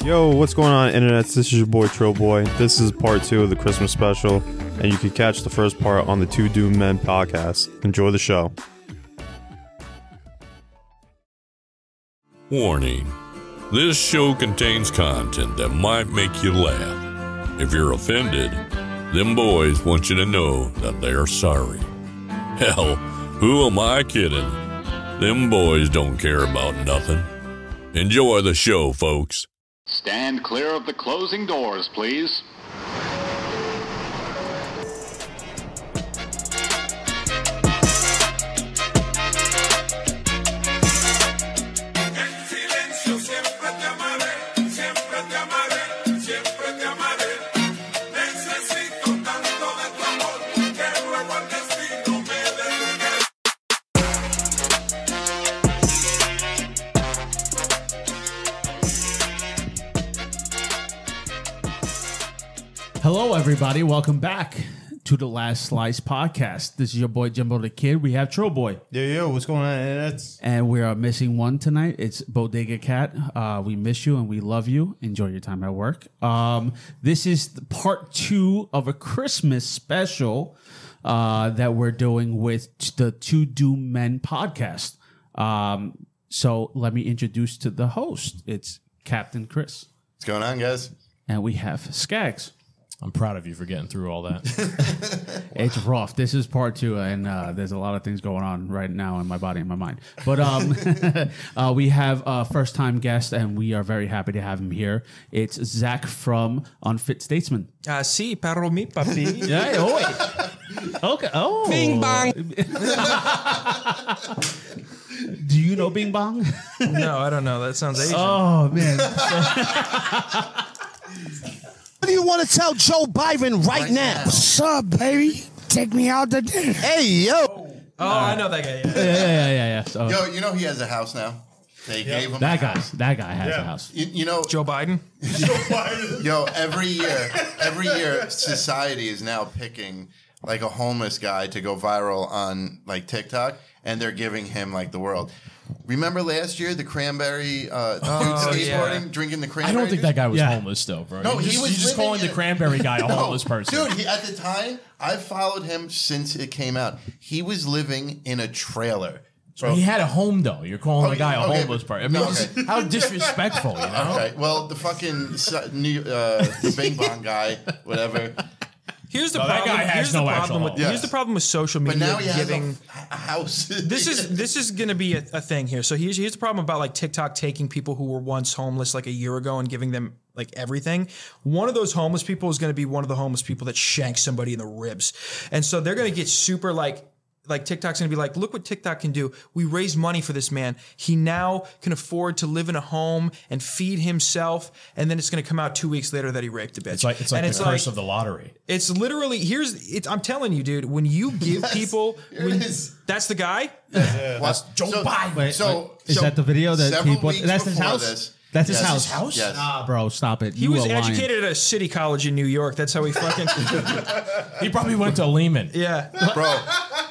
Yo, what's going on, internet? This is your boy Trilogy. This is part 2 of the Christmas special, and you can catch the first part on the Two Doomed Men podcast. Enjoy the show. Warning. This show contains content that might make you laugh. If you're offended, them boys want you to know that they're sorry. Hell, who am I kidding? Them boys don't care about nothing. Enjoy the show, folks. Stand clear of the closing doors, please. Hello, everybody. Welcome back to the Last Slice podcast. This is your boy Jimbo the Kid. We have Trollboy. Yo, what's going on? And we are missing one tonight. It's Bodega Cat. We miss you and we love you. Enjoy your time at work. This is part 2 of a Christmas special that we're doing with the Two Doomed Men podcast. So let me introduce to the host. It's Captain Chris. What's going on, guys? And we have Scagz. I'm proud of you for getting through all that. It's rough. This is part 2, and there's a lot of things going on right now in my body and my mind. But we have a first-time guest, and we are very happy to have him here. It's Zach from Unfit Statesman. Sí, pero mi papi. Yeah, oh, okay. Oh. Bing bang. Do you know Bing Bong? No, I don't know. That sounds Asian. Oh, man. What do you want to tell Joe Biden right now? What's up, baby? Take me out to dinner. Hey, yo. Oh, I know that guy. Yeah. So, Yo, you know he has a house now? They gave him that a guy. house. That guy has a house. You know, Joe Biden? yo, every year, society is now picking like a homeless guy to go viral on like TikTok, and they're giving him like the world. Remember last year, the cranberry dude skateboarding, drinking the I cranberry don't think juice? that guy was homeless, though, bro. No, he was you just living calling the in- cranberry guy a homeless person. Dude, at the time, I followed him since it came out. He was living in a trailer. He had a home, though. You're calling the guy a okay, homeless person. I mean, no, okay. how disrespectful, you know? Okay, well, the fucking the Bing Bong guy, whatever. Here's the No, that problem. guy has Here's the no problem actual with home. here's the problem with social But media now he has giving. a house. This is going to be a thing here. So here's the problem about like TikTok taking people who were once homeless like a year ago and giving them like everything. One of those homeless people is going to be one of the homeless people that shanks somebody in the ribs, and so they're going to get super like TikTok's going to be like, look what TikTok can do. We raised money for this man. He now can afford to live in a home and feed himself. And then it's going to come out 2 weeks later that he raped a bitch. It's like the curse of the lottery. It's literally, I'm telling you, dude, when you give people, that's the guy. That's Joe Biden. Is that the video that several people? weeks That's his before house. this- That's his Yes. house. His house? Yes. Nah, bro, stop it. He was educated at a city college in New York. That's how he fucking, He probably went to Lehman. yeah. bro.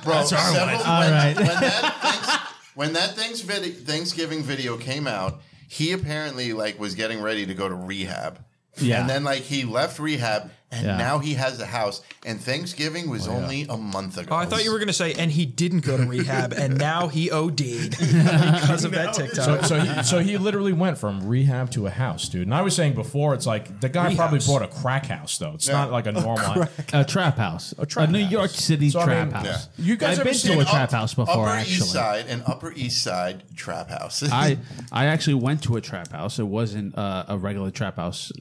That's our several- one. All right. When that Thanksgiving video came out, he apparently like was getting ready to go to rehab. Yeah. And then like he left rehab, and Yeah. now he has a house. And Thanksgiving was only a month ago. Oh, I thought you were going to say, and he didn't go to rehab, and now he OD'd because of that TikTok. So he literally went from rehab to a house, dude. And I was saying before, it's like the guy probably Rehabs. bought a crack house, though. It's not like a normal. A trap house. A New York City So, I trap mean, house. You guys I've ever been seen to a trap house before, Upper actually. East Side, an Upper East Side trap house. I actually went to a trap house. It wasn't a regular trap house.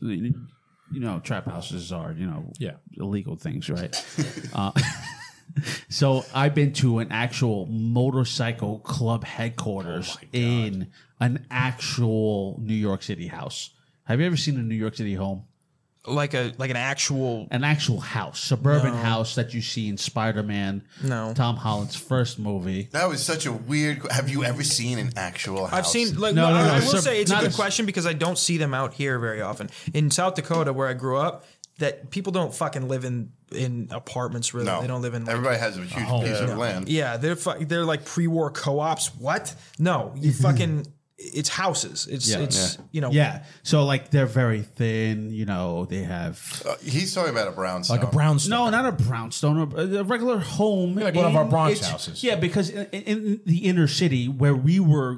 You know, trap houses are, illegal things, right? So I've been to an actual motorcycle club headquarters in an actual New York City house. Have you ever seen a New York City home? Like an actual house, suburban house that you see in Spider-Man. No. Tom Holland's first movie. That was such a weird. Have you ever seen an actual house? I've seen like No, I will so say it's a not good as- question because I don't see them out here very often. In South Dakota where I grew up, that people don't fucking live in apartments really. No, They don't live in like, everybody has a huge piece of land. yeah, they're like pre-war co-ops. What? No, you fucking it's houses. It's you know. Yeah. So like they're very thin. You know, they have He's talking about a brownstone. Like a brownstone. no, not a brownstone, a regular home, Like one of our Bronx it's- houses. Yeah, because in the inner city where we were,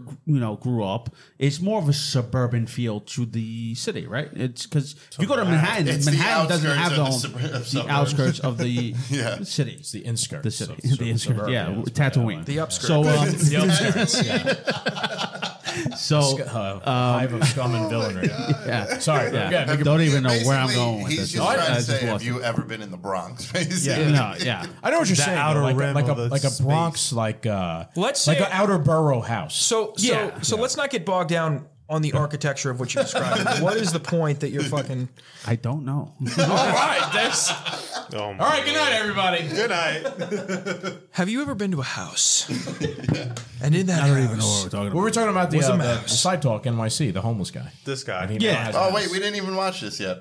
grew up, it's more of a suburban feel to the city, right? It's because if you go to Manhattan, It's the Manhattan doesn't outskirts have the of whole, suburbs. the outskirts of the Yeah. city. It's the inskirts. The city, of the inskirts, suburbia. yeah, That's Tatooine, The upskirts. So, The upskirts, yeah. so Hive of scum and villainy. yeah, Sorry, yeah. yeah. I don't even know where I'm Basically, going with he's this. just I trying to just say, have lost you it. ever been in the Bronx? Basically. No, yeah. I know what you're The saying. outer Like rim of the a space. Bronx, like Let's like say- an outer borough house. So let's not get bogged down on the architecture of what you described. What is the point that you're fucking? I don't know. All right, that's Oh, all right. Good night, everybody. Good night. Have you ever been to a house? And in that I don't house, even know what we're talking We about. were talking about Was a the mouse. side talk NYC, the homeless guy. This guy. He now has a Oh house. wait, we didn't even watch this yet.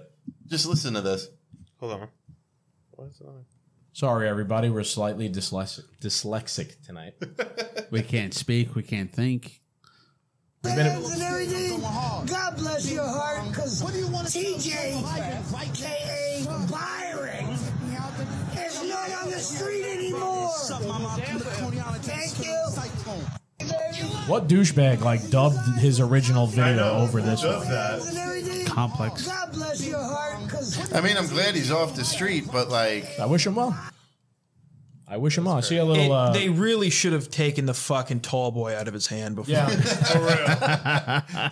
Just listen to this. Hold on. What is that? Sorry, everybody. We're slightly dyslexic tonight. We can't speak. We can't think. We've been- And everything. God bless your heart, because TJ, aka Byron, is not on the street anymore. Thank you. What douchebag like dubbed his original video over this one? And everything. Complex. God bless your heart, because I mean, I'm glad he's off the street, but like, I wish him well. I wish him well. I see a little. they really should have taken the fucking tall boy out of his hand before. Yeah,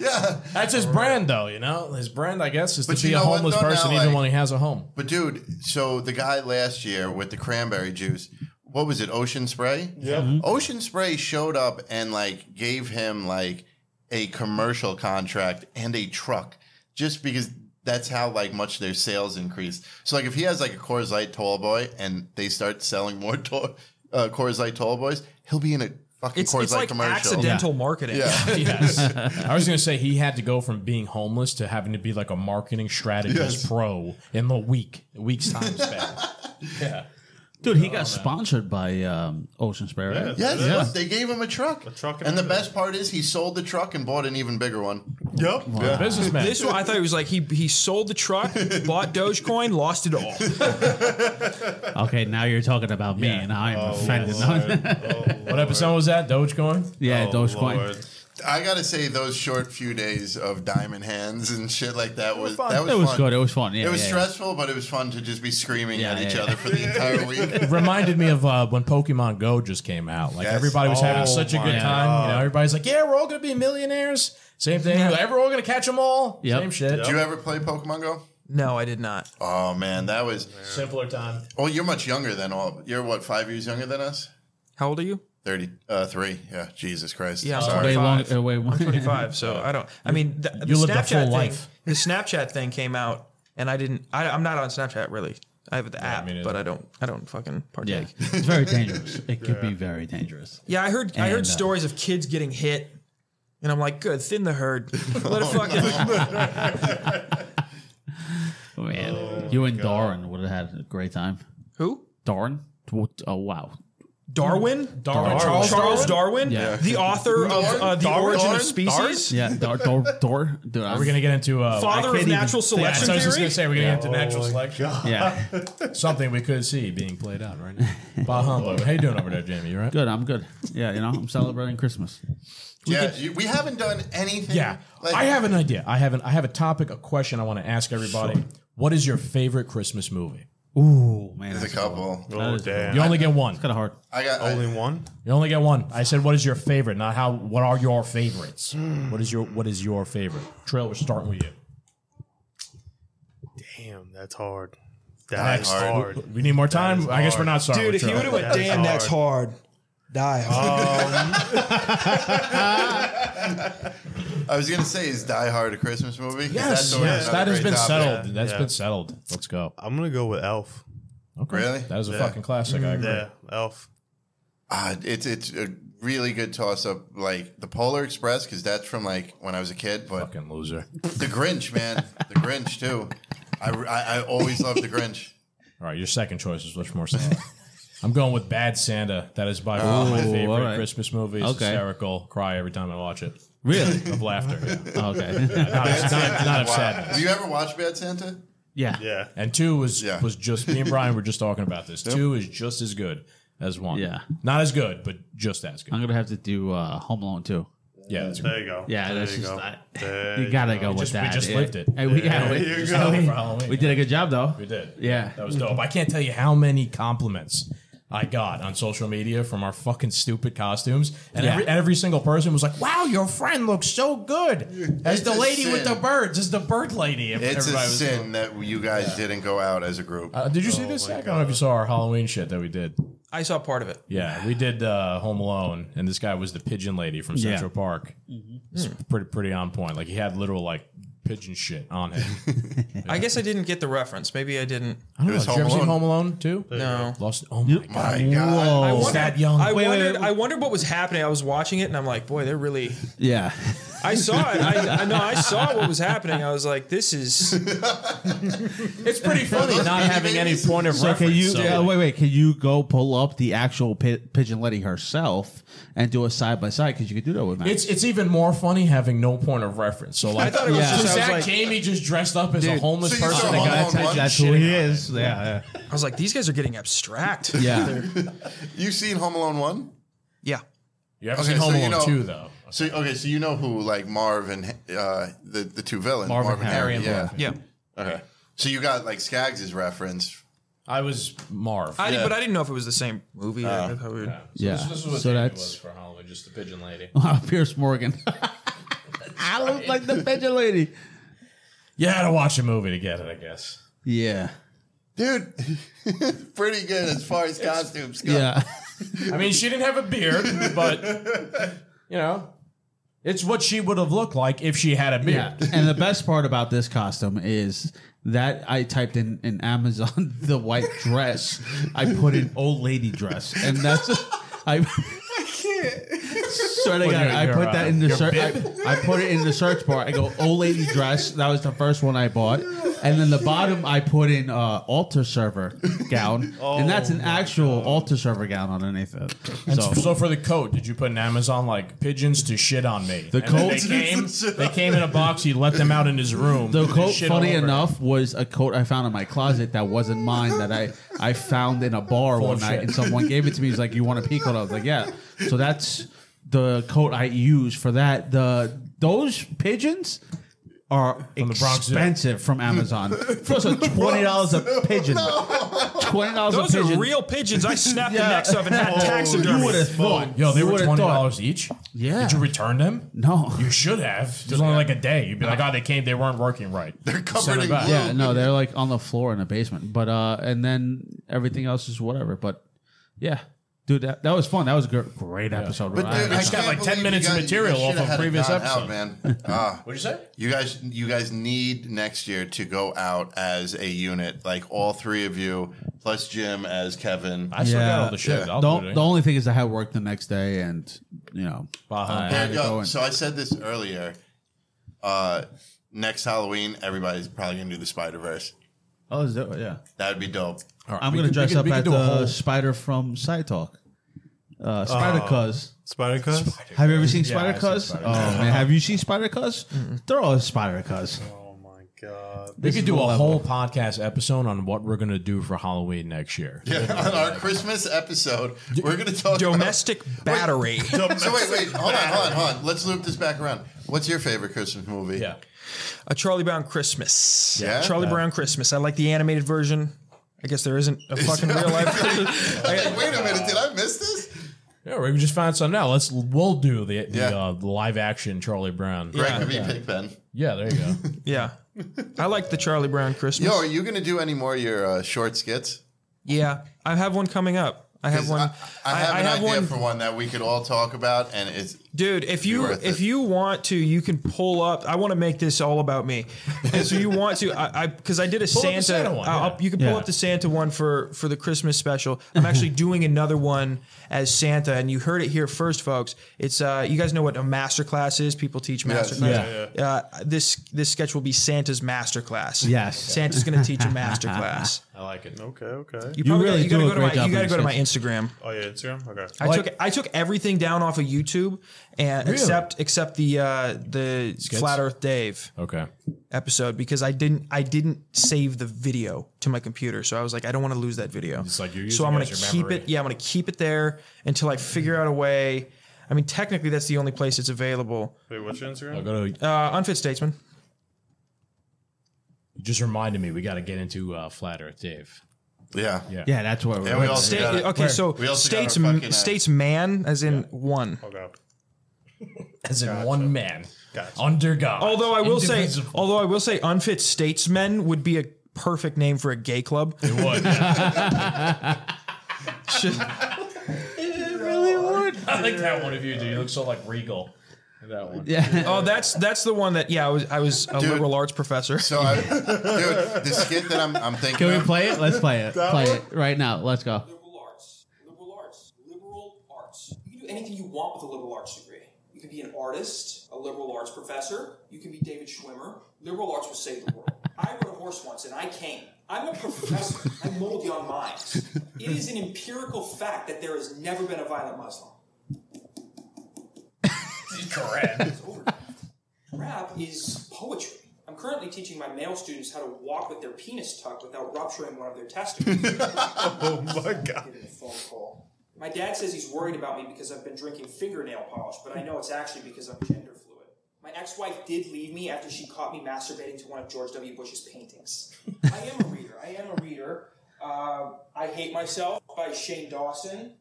yeah. that's his brand, though. You know, his brand, I guess, is But to be you a know what, homeless though, person now, even like- when he has a home. But dude, so the guy last year with the cranberry juice, what was it? Ocean Spray. Yeah. Ocean Spray showed up and like gave him like a commercial contract and a truck just because that's how like much their sales increased. So like if he has like a Coors Light Tall Boy and they start selling more Coors Light Tall Boys, he'll be in a fucking It's Coors Light like commercial. accidental marketing. Yeah. Yes, I was going to say he had to go from being homeless to having to be like a marketing strategist Yes. pro in the week's time span. Yeah. Dude, he got sponsored by Ocean Spray, right? Yes, Yeah. look, they gave him a truck. truck And the and best part is he sold the truck and bought an even bigger one. Yep. Yeah. Businessman. This one, I thought it was like he sold the truck, bought Dogecoin, lost it all. Okay, now you're talking about me, and I'm offended. What episode was that? Dogecoin? Yeah, Dogecoin. Lord. I gotta say, those short few days of diamond hands and shit like that was It fun. was good. It was fun. Yeah, It was yeah, stressful, but it was fun to just be screaming Yeah, at each yeah. other for the entire week. It reminded me of when Pokemon Go just came out. Like Yes. everybody was having Oh such a my good time. God. You know, everybody's like, "Yeah, we're all gonna be millionaires." Same thing. We're all gonna catch them all. Yep. Same shit. Did you ever play Pokemon Go? No, I did not. Oh man, that was. Simpler time. Oh, you're much younger than all. You're what, 5 years younger than us? How old are you? 33. Yeah, Jesus Christ. Yeah, I'm sorry. Way 25. long. 25. So I don't. I mean, the You lived a Snapchat full thing. life. The Snapchat thing came out, and I didn't. I'm not on Snapchat really. I have the app, me neither. but I don't fucking Yeah, partake. it's very dangerous. It could be very dangerous. Yeah, I heard And, stories of kids getting hit, and I'm like, good, thin the herd. Let it fucking. Oh, man, you and Darwin would have had a great time. Who? Darwin? Oh, wow. Darwin? Charles Charles Darwin? Yeah. The author of The Origin of Species? Yeah, Dude, Are we gonna get into Father of natural selection I was just theory? gonna say we're gonna get into natural selection. Yeah, Something we could see being played out right now. Bah humbug. How you doing over there, Jamie? You right? good. I'm good. Yeah, I'm celebrating Christmas. Yeah, we haven't done anything. Yeah. Like, I have an idea. I have a topic, a question I want to ask everybody. What is your favorite Christmas movie? Ooh, man, There's a couple. Oh, damn. You only get one. kind of hard. I got Only one? You only get one. I said, what is your favorite? Not how. What are your favorites? What is your favorite? Trill, we're starting with you. Damn, that's hard. That's That's hard. hard. We need more time. is I guess hard. we're not starting. Dude, with if you Trill. would have went, damn, that's hard. Die hard. I was gonna say, is Die Hard a Christmas movie? 'Cause Yes, always yes, another that has great been topic. settled. That's Yeah. been settled. Let's go. I'm going to go with Elf. Okay. Really? That is a Yeah. fucking classic. I agree. Yeah, Elf. It's a really good toss up, like the Polar Express, because that's from like when I was a kid. But Fucking loser. the Grinch, man, the Grinch too. I always loved the Grinch. All right, your second choice is much more solid. I'm going with Bad Santa. That is by far my favorite all right. Christmas movie. It's Okay. hysterical. Cry every time I watch it. Really? of laughter. Yeah. Okay. Not of sadness. Have you ever watched Bad Santa? Yeah. Yeah. And 2 was Yeah. just me and Brian were just talking about this. 2 is just as good as 1. Yeah. Not as good, but just as good. I'm gonna have to do Home Alone too. Yeah, that's There you go. Yeah, there that's you just go. you gotta go with We that. just Yeah. lived it. Hey, we, There you go. For Halloween. we did a good job though. We did. Yeah. That was dope. I can't tell you how many compliments I got on social media from our fucking stupid costumes. And Yeah. every single person was like, wow, your friend looks so good. As the It's a lady with the sin. birds, as the bird lady. It's a Everybody was sin that you guys didn't go out as a group. Did you see this? I don't know if you saw our Halloween shit that we did. I saw part of it. Yeah, we did Home Alone, and this guy was the pigeon lady from Central Park. It's pretty on point. Like he had literal like pigeon shit on him. I guess I didn't get the reference. Maybe I didn't. I don't know. was Did you ever Home see Alone. Home Alone too? No. Lost. Oh my god. My God. I wondered, that young. I wondered what was happening. I was watching it and I'm like, boy, they're really. Yeah. I saw it. I know. I saw what was happening. I was like, this is. It's pretty funny not having any point of So reference. can you so- wait? Can you go pull up the actual pigeon lady herself and do a side by side? Because you could do that with Matt. It's even more funny having no point of reference. So like, I thought it was Yeah. just. is I was that like, Jamie just dressed up as a homeless So you person? saw that Home got Alone attention? one? That's who he is. Yeah. I was like, these guys are getting abstract. Yeah. You seen Home Alone 1? Yeah. You haven't Okay, seen Home so you Alone know- 2 though. So so you know who like Marv and the two villains, Marv and Harry and yeah. Marv. Yeah. Okay. So you got like Scagz' reference. I was Marv. But I didn't know if it was the same movie. I thought we were- Yeah. This is what So Jamie that's was for Halloween, just the pigeon lady. Pierce Morgan. I look like the pigeon lady. You had to watch a movie to get it, I guess. Yeah. Dude, pretty good as far as costumes go. Yeah. I mean, she didn't have a beard, but you know, it's what she would have looked like if she had a beard. Yeah. And the best part about this costume is that I typed in Amazon the white dress. I put in old lady dress, and that's I swear to God, I put that in the search. I put it in the search bar. I go old lady dress. That was the first one I bought, and then the bottom I put in altar server gown, and that's an actual altar server gown underneath it. And so for the coat, did you put in Amazon like pigeons to shit on me? The And then coat? they came in a box. He let them out in his room. The to coat, shit all funny over enough, was a coat I found in my closet that wasn't mine that I found in a bar Full one of night, shit. and someone gave it to me. He's like, "You want a pea coat?" I was like, "Yeah." So that's the coat I use for that. Those pigeons are From the Bronx Zoo. expensive from Amazon. First of all, $20 a pigeon. $20 Those a pigeon. are real pigeons I snapped Yeah. the necks of and had taxidermy. You would have thought. Yo, they You were would've thought. $20 each. Yeah. Did you return them? No. You should have. It was only like a day. You'd be like, oh, they weren't working right. They're covered Send it in back. glue. Yeah, no, they're like on the floor in the basement. But and then everything else is whatever. But yeah, dude, that was fun. That was a great episode. But dude, I just got can't like 10 believe minutes you of guys- material you off should've of had it previous gone episode. out, man. What'd you say? You guys need next year to go out as a unit, like all three of you plus Jim as Kevin. I still got Yeah. all the shit. Yeah. I'll do it. The only thing is I had work the next day, and I had to Yo, go. And, so I said this earlier. Next Halloween, everybody's probably gonna do the Spider-Verse. oh, is that, yeah. That would be dope. I'm gonna dress up as the spider from Side Talk. Spider Cuz. Spider Cuz? Have you ever seen Yeah, Spider I've seen Cuz? Spider Oh Cuz. man, have you seen Spider Cuz? They're all Spider Cuz. Oh my god. We could is do the a level. whole podcast episode on what we're going to do for Halloween next year. Yeah, on our Christmas episode, we're gonna talk Domestic battery. About, so wait, hold on. Let's loop this back around. What's your favorite Christmas movie? Yeah. A Charlie Brown Christmas. Yeah? Charlie Brown Christmas. I like the animated version. I guess there isn't a fucking real life version. Wait a minute, did I miss this? Yeah, we just found something out. We'll do the Yeah. live action Charlie Brown. Greg could be Pigpen. Yeah, there you go. Yeah. I like the Charlie Brown Christmas. Yo, are you gonna do any more of your short skits? Yeah. I have one coming up. I have 'Cause one. I have an idea one. for one that we could all talk about, and it's Dude, if worth it. you want to, you can pull up. I want to make this all about me. And so you want to, because I did a Pull up the Santa. Santa one, yeah. You can pull Yeah. up the Santa one for the Christmas special. I'm actually doing another one as Santa, and you heard it here first, folks. It's you guys know what a master class is. People teach master class. Yeah. This sketch will be Santa's master class. Yes. Santa's going to teach a master class. I like it. Okay. You probably really you gotta do a go to great my job you got to in go to my sketch. Instagram. Oh yeah, Instagram? Okay. I took everything down off of YouTube and Really? except the Flat Earth Dave episode, because I didn't save the video to my computer, so I was like, I don't want to lose that video. It's like you're using so I'm it gonna as your keep memory. it. Yeah, I'm gonna keep it there until I figure out a way. I mean, technically, that's the only place it's available. Wait, what's your Instagram? I'll go to Unfit Statesman. You just reminded me we got to get into Flat Earth Dave. Yeah. Yeah, that's what Yeah, we also gotta- Okay, so we also got our fucking, statesman, as in one. Okay. As in one man. Under God. Although I will say, Unfit Statesmen would be a perfect name for a gay club. It would. It really would. I like that one of you, dude. You look so like regal. That one. Yeah. Oh, that's the one that I was a liberal arts professor. So, dude, the skit that I'm thinking. Can we of, play it? Let's play it. Play it right now. Let's go. Liberal arts. You can do anything you want with a liberal arts degree. You can be an artist, a liberal arts professor. You can be David Schwimmer. Liberal arts will save the world. I rode a horse once and I came. I'm a professor. I mold young minds. It is an empirical fact that there has never been a violent Muslim. Correct. Rap is poetry. I'm currently teaching my male students how to walk with their penis tucked without rupturing one of their testicles. Oh my God. Getting a phone call. My dad says he's worried about me because I've been drinking fingernail polish, but I know it's actually because I'm gender fluid. My ex-wife did leave me after she caught me masturbating to one of George W. Bush's paintings. I am a reader. I Hate Myself by Shane Dawson.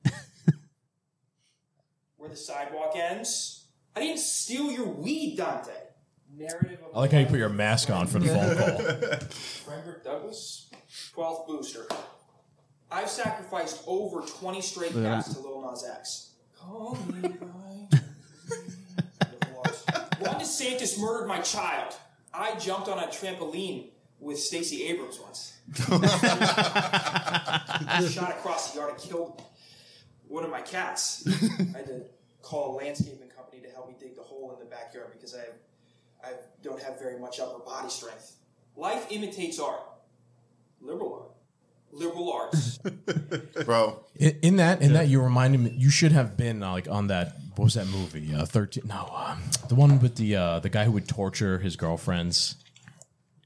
Where the Sidewalk Ends. I didn't steal your weed, Dante. Narrative of I like how you put your mask on for the phone call. Frederick Douglass, 12th booster. I've sacrificed over 20 stray cats to Lil Nas X. Call me by Ron DeSantis murdered my child. I jumped on a trampoline with Stacey Abrams once. Shot across the yard and killed one of my cats. I had to call a landscaping company to help me dig the hole in the backyard because I don't have very much upper body strength. Life imitates art. Liberal art. Liberal arts. bro. In that, you reminded me. You should have been like on that. What was that movie? 13. No, the one with the guy who would torture his girlfriends.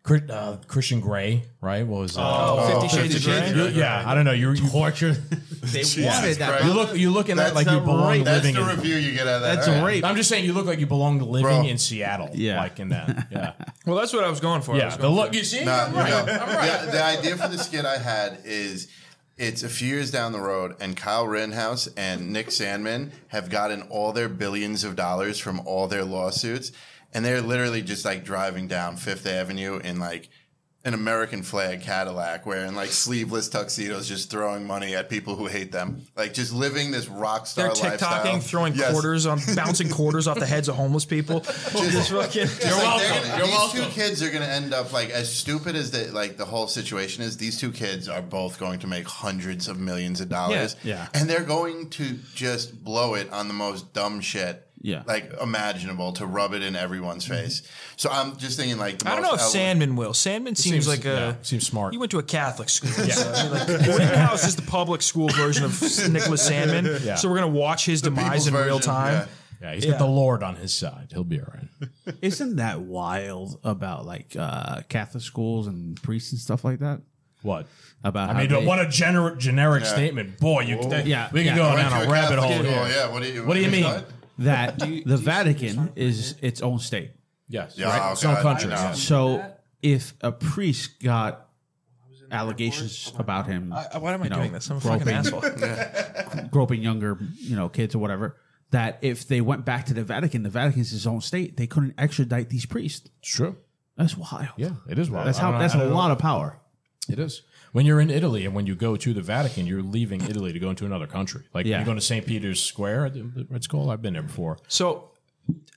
Christian Grey, right? What was 50 Shades of Grey? Yeah, I don't know. You torture. They wanted that. You look in that like you belong That's living. the review you get out of that. That's All a right. rape. I'm just saying you look like you belong to living in Seattle. Yeah. Like in that. Yeah. Well, that's what I was going for. Yeah. The look. You see? No, I'm right. no. I'm right. The idea for the skit I had is it's a few years down the road, and Kyle Rittenhouse and Nick Sandmann have gotten all their billions of dollars from all their lawsuits, and they're literally just like driving down Fifth Avenue in like an American flag Cadillac, wearing like sleeveless tuxedos, just throwing money at people who hate them, like just living this rock star They're lifestyle. TikToking, throwing quarters on, bouncing quarters off the heads of homeless people. Just fucking. These two kids are going to end up like as stupid as the whole situation is. These two kids are both going to make hundreds of millions of dollars, Yeah. and they're going to just blow it on the most dumb shit. Yeah. Like imaginable to rub it in everyone's face. So I'm just thinking like I don't know if Sandman will. Sandman seems like seems smart. He went to a Catholic school. So, I mean, like, Rittenhouse is the public school version of Nicholas Sandman. Yeah. So we're gonna watch his demise in real time. Yeah, he's got the Lord on his side. He'll be all right. Isn't that wild about like Catholic schools and priests and stuff like that? What? About I mean, what a generic statement. Boy, we can go down a rabbit hole here. Yeah, what do you mean? That the Vatican is its own state. Yes. Yeah, Right? oh, Its own God, country. I know. Yeah. So if a priest got allegations about him, Why am I doing this? I'm a fucking asshole. groping younger, kids or whatever, that if they went back to the Vatican is his own state, they couldn't extradite these priests. It's true. That's wild. Yeah, it is wild. That's a lot of power. It is. When you're in Italy and when you go to the Vatican, you're leaving Italy to go into another country. Like you go to St. Peter's Square, it's called. I've been there before. So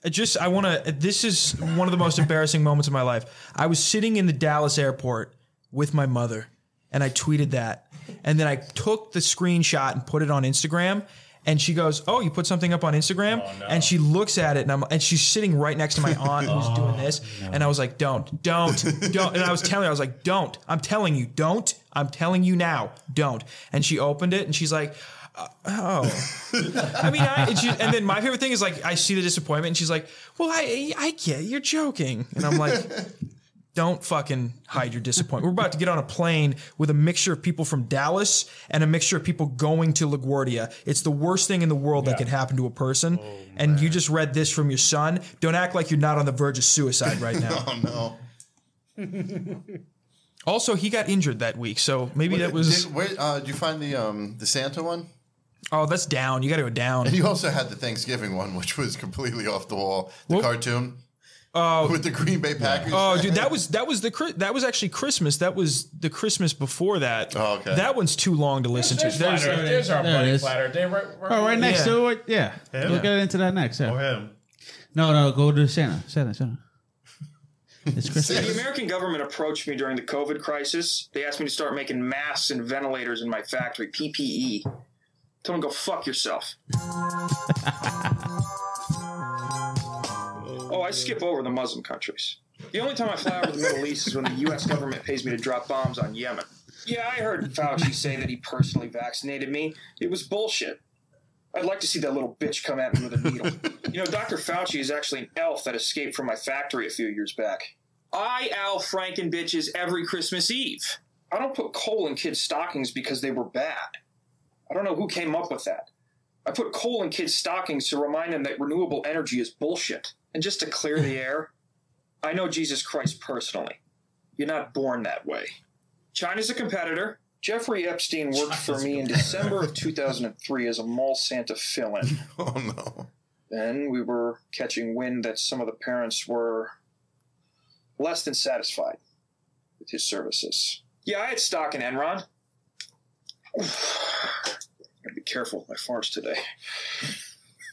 this is one of the most embarrassing moments of my life. I was sitting in the Dallas airport with my mother and I tweeted that. And then I took the screenshot and put it on Instagram. And she goes, "Oh, you put something up on Instagram?" Oh, no. And she looks at it, and she's sitting right next to my aunt who's doing this. No. And I was like, "Don't." And I was telling her, I was like, "Don't. I'm telling you, don't. I'm telling you now, don't." And she opened it, and she's like, "Oh." I mean, and then my favorite thing is like, I see the disappointment, and she's like, "Well, I get it. You're joking." And I'm like, don't fucking hide your disappointment. We're about to get on a plane with a mixture of people from Dallas and a mixture of people going to LaGuardia. It's the worst thing in the world that could happen to a person. And you just read this from your son. Don't act like you're not on the verge of suicide right now. Oh, no. Also, he got injured that week, so maybe that was... Did you find the Santa one? Oh, that's down. You got to go down. And you also had the Thanksgiving one, which was completely off the wall. The cartoon. With the Green Bay Packers. Oh, dude, that was actually Christmas. That was the Christmas before that. Oh, okay. That one's too long to listen to. There's our buddy Flatter. Right next to it. Yeah. We'll get into that next. Yeah. Or him. No, go to Santa. It's Christmas. The American government approached me during the COVID crisis. They asked me to start making masks and ventilators in my factory, PPE. Tell them go fuck yourself. Oh, I skip over the Muslim countries. The only time I fly over the Middle East is when the U.S. government pays me to drop bombs on Yemen. Yeah, I heard Fauci say that he personally vaccinated me. It was bullshit. I'd like to see that little bitch come at me with a needle. You know, Dr. Fauci is actually an elf that escaped from my factory a few years back. I Al Franken bitches every Christmas Eve. I don't put coal in kids' stockings because they were bad. I don't know who came up with that. I put coal in kids' stockings to remind them that renewable energy is bullshit. And just to clear the air, I know Jesus Christ personally. You're not born that way. China's a competitor. Jeffrey Epstein worked for me in December of 2003 as a mall Santa fill-in. Oh, no. Then we were catching wind that some of the parents were less than satisfied with his services. Yeah, I had stock in Enron. Gotta be careful with my farts today.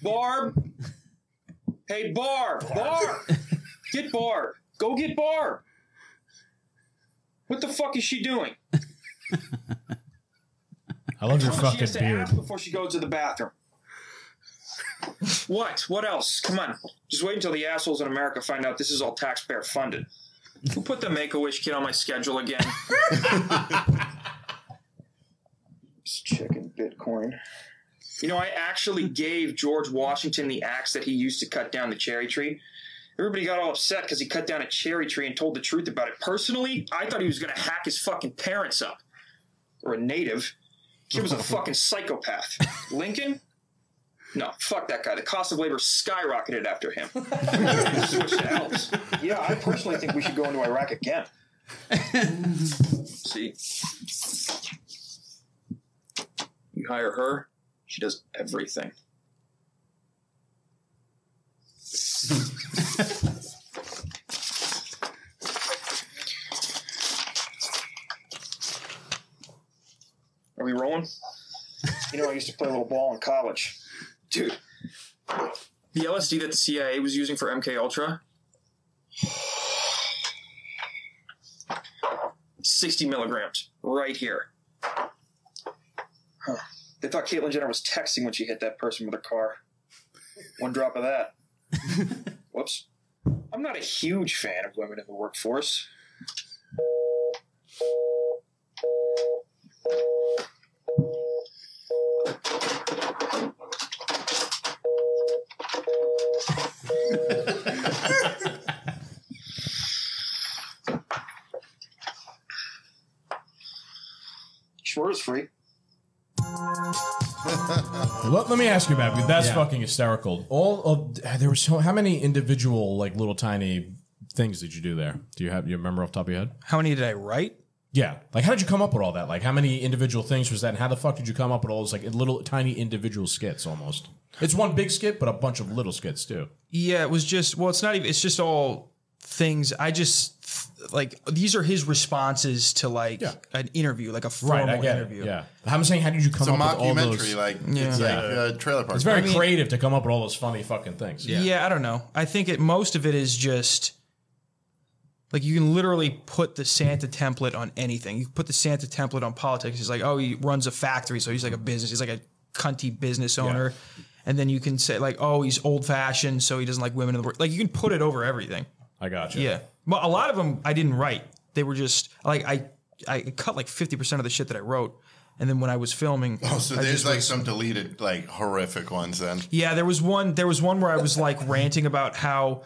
Barb! Hey, Barb! Barb! Get Barb! Go get Barb! What the fuck is she doing? I love your She fucking has to beard. ask before she goes to the bathroom. What? What else? Come on. Just wait until the assholes in America find out this is all taxpayer funded. Who put the Make-A-Wish kid on my schedule again? This chicken Bitcoin. You know, I actually gave George Washington the axe that he used to cut down the cherry tree. Everybody got all upset because he cut down a cherry tree and told the truth about it. Personally, I thought he was going to hack his fucking parents up. Or a native. Kid was a fucking psychopath. Lincoln? No, fuck that guy. The cost of labor skyrocketed after him. Switch to elves. Yeah, I personally think we should go into Iraq again. See? You hire her, she does everything. Are we rolling? You know, I used to play a little ball in college. Dude, the LSD that the CIA was using for MK Ultra, 60 milligrams, right here. Huh. They thought Caitlyn Jenner was texting when she hit that person with her car. One drop of that. Whoops. I'm not a huge fan of women in the workforce. Sure is free. Let me ask you about it. That's fucking hysterical. There were how many individual like little tiny things did you do there? Do you remember off the top of your head? How many did I write? Yeah. Like, how did you come up with all that? Like, how many individual things was that? And how the fuck did you come up with all those like little tiny individual skits almost? It's one big skit, but a bunch of little skits too. Yeah, it was just, well, it's not even, it's just all things. I just, like, these are his responses to like an interview, like a formal interview. Yeah. I'm saying, how did you come up with all those? It's a mockumentary, like, it's like a trailer park. It's very creative to come up with all those funny fucking things. Yeah, I don't know. I think most of it is just, like, you can literally put the Santa template on anything. You put the Santa template on politics. It's like, oh, he runs a factory, so he's like a business. He's like a cunty business owner. And then you can say like, oh, he's old fashioned, so he doesn't like women in the work. Like you can put it over everything. I got you. Yeah. Well, a lot of them I didn't write. They were just like, I cut like 50% of the shit that I wrote. And then when I was filming, so there's like some deleted, like horrific ones then. Yeah, there was one where I was like ranting about how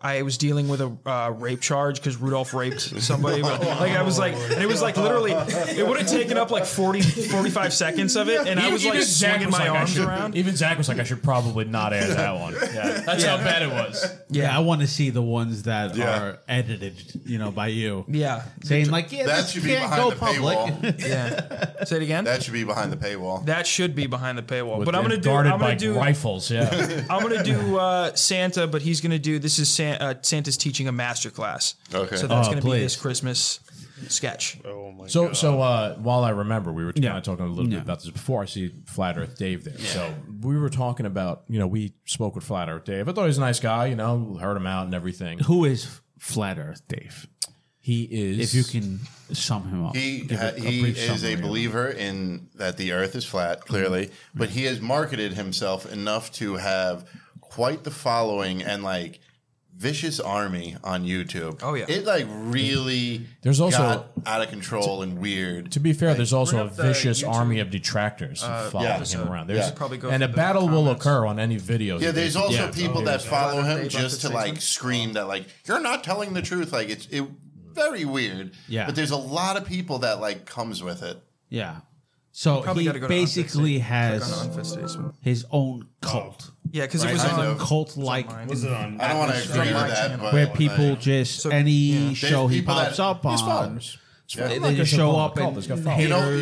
I was dealing with a rape charge because Rudolph raped somebody. But like I was like, and it was like literally, it would have taken up like 45 seconds of it, and I was like swinging my arms around. Even Zach was like, I should probably not air that one. Yeah, that's how bad it was. Yeah, I want to see the ones that are edited, by you. Yeah, saying like, yeah, that should be behind the paywall. Yeah, say it again. That should be behind the paywall. That should be behind the paywall. But I'm gonna do. I'm gonna do rifles. Yeah, I'm gonna do Santa, but he's gonna do. This is Santa's teaching a master class. Okay, so that's gonna be this Christmas sketch. Oh my God. So while I remember, we were kind of talking a little bit about this before. I see Flat Earth Dave there. Yeah. So we were talking about, we spoke with Flat Earth Dave. I thought he was a nice guy, heard him out and everything. Who is Flat Earth Dave? He is. If you can sum him up. He is a believer in that the earth is flat, clearly, but he has marketed himself enough to have quite the following and like vicious army on YouTube. Oh yeah, it like really got out of control and weird. To be fair, there's also a vicious army of detractors following him around. There's and a battle will occur on any videos. Yeah, there's also people that follow him just to like scream that like you're not telling the truth. Like it's very weird. Yeah, but there's a lot of people that like comes with it. Yeah. So he basically has his own cult. Yeah, because it was on cult-like. Was it on? I don't want to agree with that, but where people just any show he pops up on, they just show up and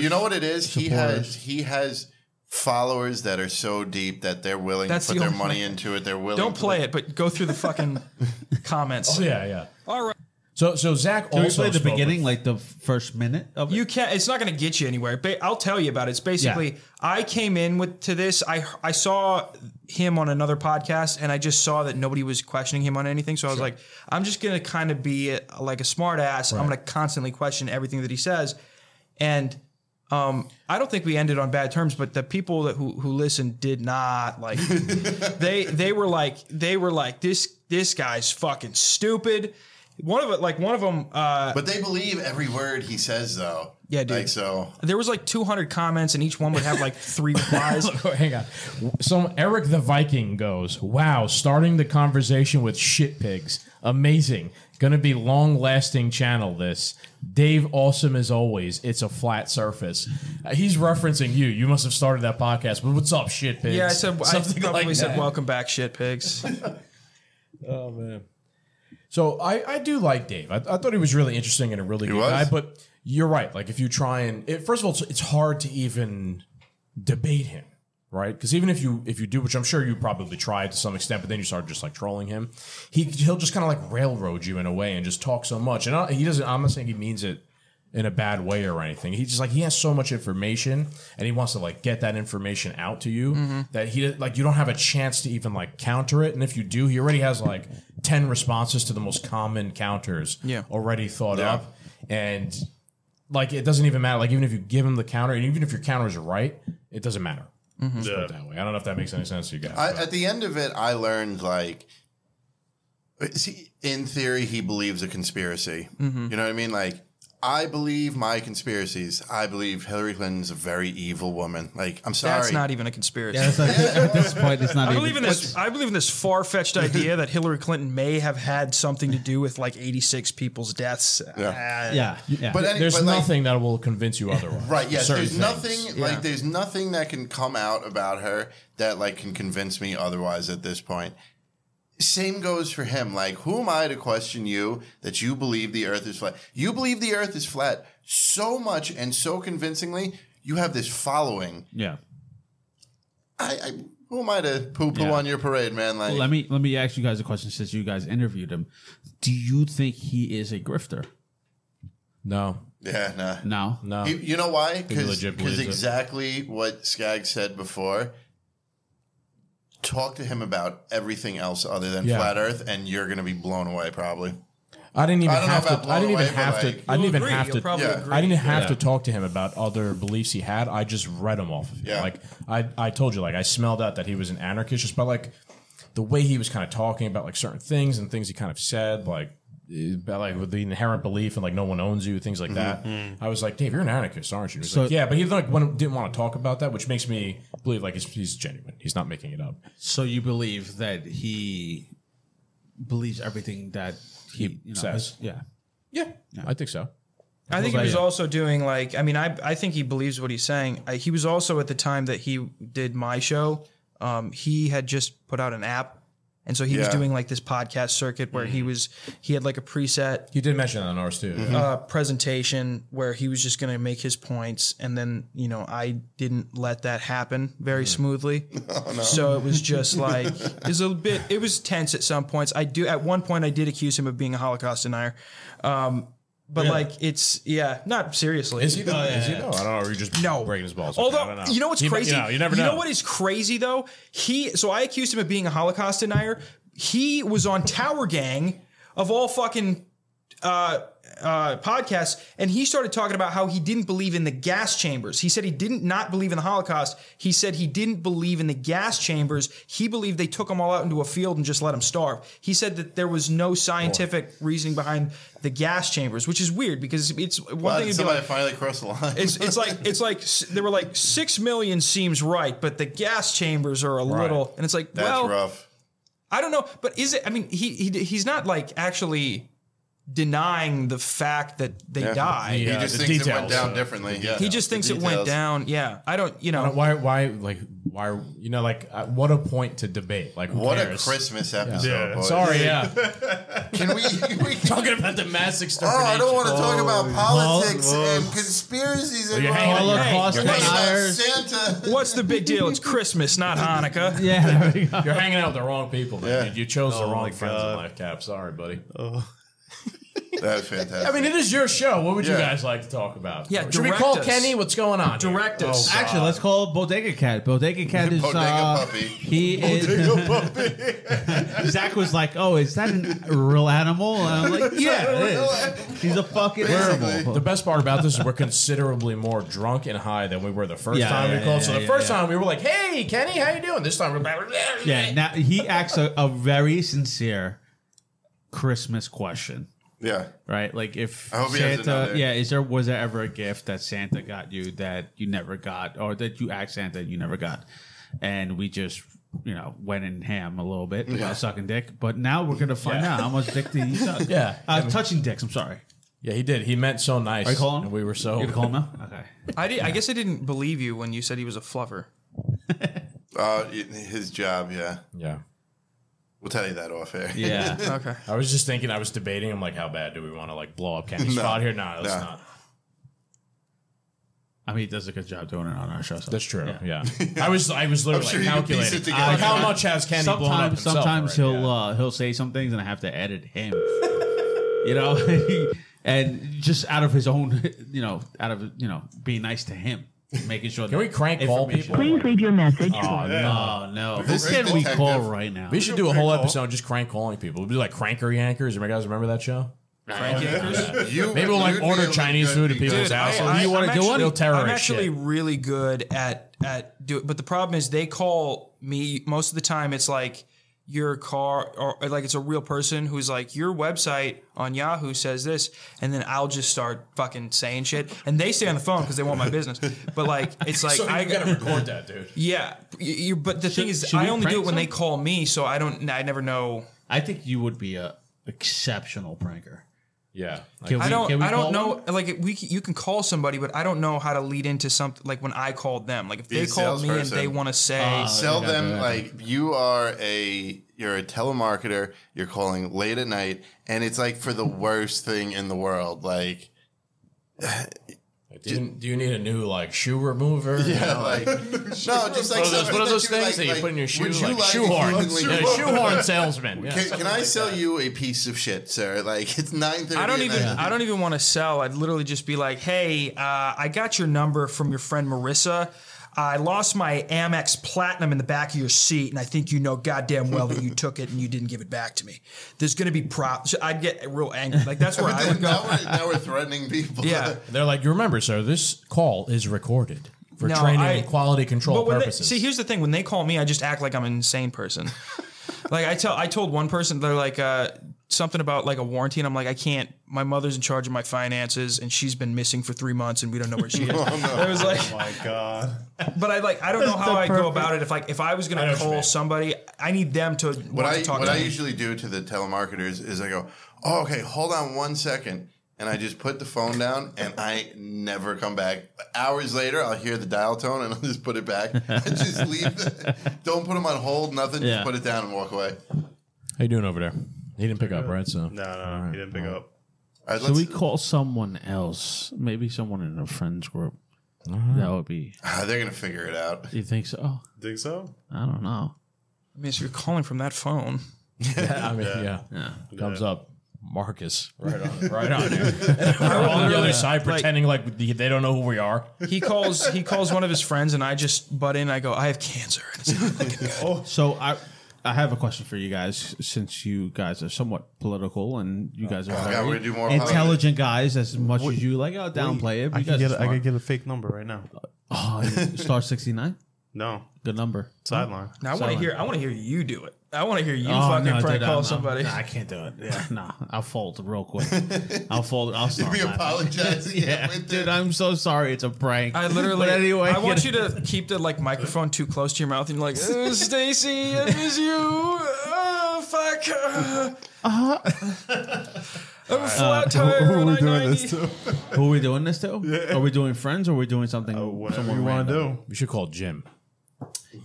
you know what it is. He has followers that are so deep that they're willing to put their money into it. They're willing. Don't play it, but go through the fucking comments. Oh, yeah. All right. So Zach Can also we play the beginning, like the first minute of it? You can't. It's not going to get you anywhere. I'll tell you about it. It's basically I came in to this. I saw him on another podcast, and I just saw that nobody was questioning him on anything. So I was like, I'm just going to kind of be like a smart ass. Right. I'm going to constantly question everything that he says, and I don't think we ended on bad terms. But the people who listened did not like. they were like this guy's fucking stupid. One of them. But they believe every word he says, though. Yeah, dude. Like, so there was like 200 comments, and each one would have like 3 replies. Hang on. So Eric the Viking goes, "Wow, starting the conversation with shit pigs, amazing. Gonna be long-lasting channel. This Dave, awesome as always. It's a flat surface." He's referencing you. You must have started that podcast. But what's up, shit pigs? Yeah, I probably said, that. "Welcome back, shit pigs." Oh man. So I do like Dave. I thought he was really interesting and a really good guy. But you're right. Like if you try and first of all, it's hard to even debate him, right? Because even if you do, which I'm sure you probably tried to some extent, but then you start just like trolling him, he'll just kind of like railroad you in a way and just talk so much. And he doesn't. I'm not saying he means it in a bad way or anything. He just like he has so much information and he wants to like get that information out to you that he like you don't have a chance to even like counter it. And if you do, he already has like 10 responses to the most common counters already thought up. And like it doesn't even matter. Like even if you give him the counter and even if your counter is right, it doesn't matter. Let's put it that way. I don't know if that makes any sense to you guys. At the end of it, I learned like in theory he believes a conspiracy. You know what I mean? Like I believe my conspiracies. I believe Hillary Clinton's a very evil woman. Like, I'm sorry. That's not even a conspiracy. Yeah, at this point, it's not I believe in this far-fetched idea that Hillary Clinton may have had something to do with like 86 people's deaths. Yeah. But there's nothing that will convince you otherwise. Right, yes. There's nothing like there's nothing that can come out about her that like can convince me otherwise at this point. Same goes for him. Like, who am I to question you that you believe the earth is flat? You believe the earth is flat so much and so convincingly, you have this following. Yeah. Who am I to poo-poo on your parade, man? Like, let me ask you guys a question since you guys interviewed him. Do you think he is a grifter? No. Yeah, nah. No. You know why? Because exactly what Scagz said before. Talk to him about everything else other than flat Earth, and you're going to be blown away, probably. I didn't even I don't know have about to. I didn't even blown away, have but, to. like, I didn't even agree. have You'll to. probably agree. I didn't have to talk to him about other beliefs he had. I just read them off of him. Yeah. Like I told you, like I smelled out that he was an anarchist just by like the way he was kind of talking about like certain things and things he kind of said, like about like with the inherent belief and like no one owns you, things like that. I was like, Dave, you're an anarchist, aren't you? He was like, yeah, but he like didn't want to talk about that, which makes me believe like he's genuine. He's not making it up. So you believe that he believes everything that he says. Yeah, I think so. I think he was also doing like, I mean, I think he believes what he's saying. He was also at the time that he did my show, he had just put out an app. And so he was doing like this podcast circuit where he had like a preset. You did mention that on ours too. Presentation where he was just going to make his points. And then, I didn't let that happen very smoothly. Oh, no. So it was just like, it was tense at some points. At one point I did accuse him of being a Holocaust denier. But like not seriously. Is he though? Is he though? I don't know. Or you just breaking his balls. Although, I don't know. you know what's crazy? You never know. You know what is crazy though? So I accused him of being a Holocaust denier. He was on Tower Gang of all fucking podcasts, and he started talking about how he didn't believe in the gas chambers. He said he didn't not believe in the Holocaust. He said he didn't believe in the gas chambers. He believed they took them all out into a field and just let them starve. He said that there was no scientific reasoning behind the gas chambers, which is weird because it's one thing. Somebody finally crossed the line. It's like they were like 6 million seems right, but the gas chambers are a little, and it's like that's rough. I don't know, but is it? I mean, he's not like actually denying the fact that they died. He just thinks it went down differently. Yeah, he just thinks it went down. Yeah, I don't. Why? What a point to debate. Like, what a Christmas episode. Boys. Sorry. Can we talking about the mass extermination? I don't want to talk about politics and conspiracies and Holocaust deniers. Santa. What's the big deal? It's Christmas, not Hanukkah. Yeah, you're hanging out with the wrong people. Man. You chose the wrong friends in life, Cap. Sorry, buddy. That's fantastic. I mean, it is your show. What would you guys like to talk about? Yeah, should we call Kenny? What's going on? Direct us. Oh, actually, let's call Bodega Cat. Bodega Cat is puppy. He is. Zach was like, "Oh, is that a real animal?" And I'm like, "Yeah, it is. He's a fucking animal." The best part about this is we're considerably more drunk and high than we were the first time we called. So the first time we were like, "Hey, Kenny, how you doing?" This time we're now he asks a very sincere Christmas question. Yeah. Right? Like if I hope Santa, was there ever a gift that Santa got you that you never got, or that you asked Santa and you never got? And we just, went in ham a little bit about sucking dick. But now we're gonna find out how much dick did he suck. Touching dicks, I'm sorry. Yeah, he did. He meant so nice. Are you calling him? And we were so. You gonna call him now? Okay. I guess I didn't believe you when you said he was a fluffer. His job, yeah. Yeah. We'll tell you that off air. Yeah. Okay. I was just thinking, I was debating, I'm like, how bad do we want to like blow up Kenny's spot here? No, let's not. I mean, he does a good job doing it on our show. So. That's true. Yeah. I was literally sure like calculating how much has Kenny blown up himself. Sometimes he'll say some things and I have to edit him. And just out of his own, being nice to him. Making sure. Can we crank call people? Please leave your message. Oh no! Who can we call right now? We should do a whole episode just crank calling people. We'll do like Cranker Yankers. You guys remember that show? Crank Yankers. Maybe we'll like order Chinese food at people's houses. You want to do one? I'm actually really good at do it, but the problem is they call me most of the time. It's like your car, or like it's a real person who's like, your website on Yahoo says this, and then I'll just start fucking saying shit, and they stay on the phone because they want my business. But like, it's like so I gotta record that, dude. Yeah, but the thing is, I only do it when they call me, so I never know. I think you would be a exceptional pranker. Yeah, I don't know. Like you can call somebody, but I don't know how to lead into something. Like when I called them, like if they called me and they want to say, sell them like you're a telemarketer. You're calling late at night, and it's like for the worst thing in the world. Like, do you need a new like shoe remover? Yeah, like no, just like what are those things that you put in your shoe? Like shoehorn, shoehorn salesman. Yeah, can I sell you a piece of shit, sir? Like it's 9:30. I don't even want to sell. I'd literally just be like, hey, I got your number from your friend Marissa. I lost my Amex Platinum in the back of your seat, and I think you know goddamn well that you took it and you didn't give it back to me. There's going to be problems. I'd get real angry. Like, that's where I would go. Now we're threatening people. Yeah. They're like, you remember, sir, this call is recorded for training and quality control purposes. See, here's the thing. When they call me, I just act like I'm an insane person. Like, I told one person, they're like, something about like a warranty, and I'm like, I can't. My mother's in charge of my finances, and she's been missing for 3 months, and we don't know where she is. I was like, oh my god! But I don't know how I go about it. If I was going to call somebody, I need them to want to talk. What to I me. usually do to the telemarketers is I go, oh, okay, hold on 1 second, and I just put the phone down, and I never come back. Hours later, I'll hear the dial tone, and I'll just put it back and just leave. Don't put them on hold, nothing. Just put it down and walk away. How you doing over there? He didn't pick up, right? So No, he didn't pick up. All right, So we call someone else, maybe someone in a friends group. That would be. They're gonna figure it out. You think so? Think so? I don't know. I mean, if you're calling from that phone, I mean, Yeah. comes up. Marcus, right on there. We're on the other side, pretending like they don't know who we are. he calls one of his friends, and I just butt in. I go, I have cancer. And it's not looking good. So I have a question for you guys, since you guys are somewhat political and you guys are God, we're very gonna do more intelligent guys, as much as you like, downplay it. I You guys are I smart. could get a fake number right now. Oh, star 69. No, Good number. sideline. Now I want to hear you do it. I want to hear you Oh, fucking no, prank dude, call I'm- somebody. I can't do it. Yeah, no, I'll fold real quick. I'll fold. I'll start. Be laughing. apologizing. Yeah, dude, I'm so sorry. It's a prank. I literally. But anyway, I want you to keep the microphone too close to your mouth, and you're like, Stacy, I miss you. Oh fuck. I'm a flat tire. Who are we on doing I-90. this to? Who are we doing this to? Yeah. Are we doing friends, or are we doing something? Whatever someone you want to random? do. We should call Jim.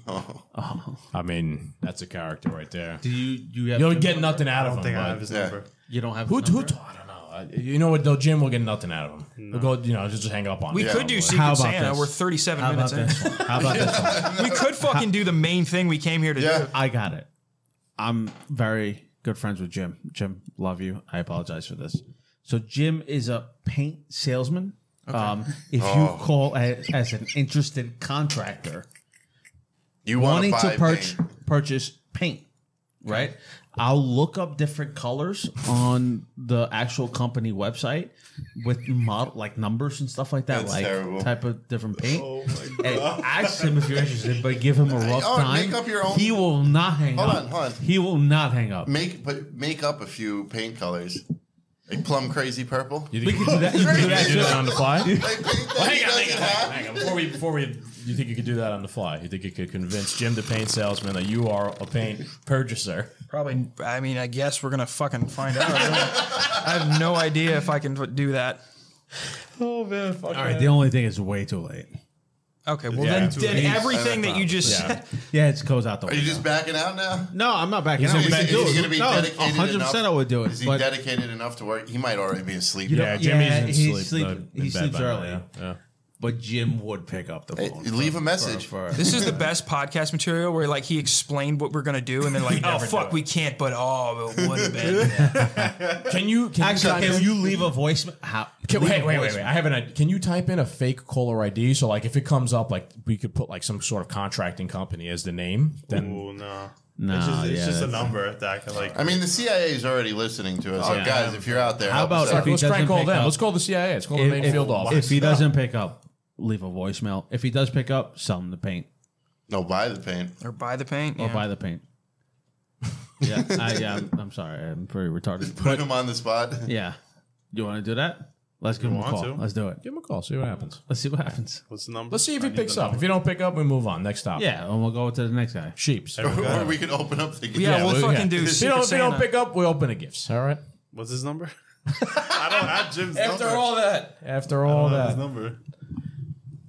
I mean, that's a character right there. Do you have? You'll Jim's get number? nothing out I of don't him. think I bud. have his number. You don't have. Who? His number? I don't know. You know what though? Jim will get nothing out of him. He'll go. Just hang up on. We him. could do How Secret about Santa. this? We're 37 How minutes about in. this one? How about this one? We could fucking do the main thing we came here to do. I got it. I'm very good friends with Jim. Jim, love you. I apologize for this. So Jim is a paint salesman. If you call as an interested contractor You want wanting to to purchase paint, right? I'll look up different colors on the actual company website with numbers and stuff like that, That's like terrible. type of different paint. Oh my And god! ask him if you're interested, but give him a rough time. Make up your own. He will not hang up. Hold on. He will not hang up. Make up a few paint colors, like plum crazy purple. You We think can do that. You can do you that can do that on the fly? Like paint that he doesn't have. Hang on. Before we, you think you could do that on the fly? You think you could convince Jim, the paint salesman, that you are a paint purchaser? Probably. I mean, I guess we're gonna fucking find out. I have no idea if I can do that. Oh man! Fuck All right. The only thing is way too late. Okay. Well, Yeah, then everything that you just Yeah. Yeah, it goes out the Are window. you just backing out now? No, I'm not backing He's out. gonna We be- can do is he it. gonna be No, dedicated 100% I would do it. Is he but dedicated enough to work? He might already be asleep. Yeah, Jimmy's in he sleep. he in bed sleeps by now, early. yeah. But Jim would pick up the Hey, phone. leave a message. This is the best podcast material where like he explained what we're gonna do, and then like, oh fuck, we can't. But it would have been. Can you Actually, type can in- you leave a voicemail? Wait. I have an idea. Can you type in a fake caller ID? So like if it comes up, like we could put like some sort of contracting company as the name. Then Oh no! No, it's just a that's- number that I can like. I mean, the CIA is already listening to us. So yeah. guys, if you're out there, How help us about out. if he let's try and doesn't call pick them. up- Let's call the CIA. Let's call the main field office. If he doesn't pick up, leave a voicemail. If he does pick up, sell him the paint No, buy the paint. Or buy the paint. or Yeah. buy the paint. I'm sorry. I'm pretty retarded. Put him on the spot. Yeah. You want to do that? Let's give him a want call. to? Let's do it. Give him a call. See what happens. Let's see what happens. What's the number? Let's see if he I need picks the up. number. If you don't pick up, we move on. Next stop. Yeah, and we'll go to the next guy. Sheeps. Or we could open up the Yeah, we'll fucking do If you Secret don't Santa. pick up, we open the gifts. All right. What's his number? I don't have Jim's number. After I all don't have his that. number.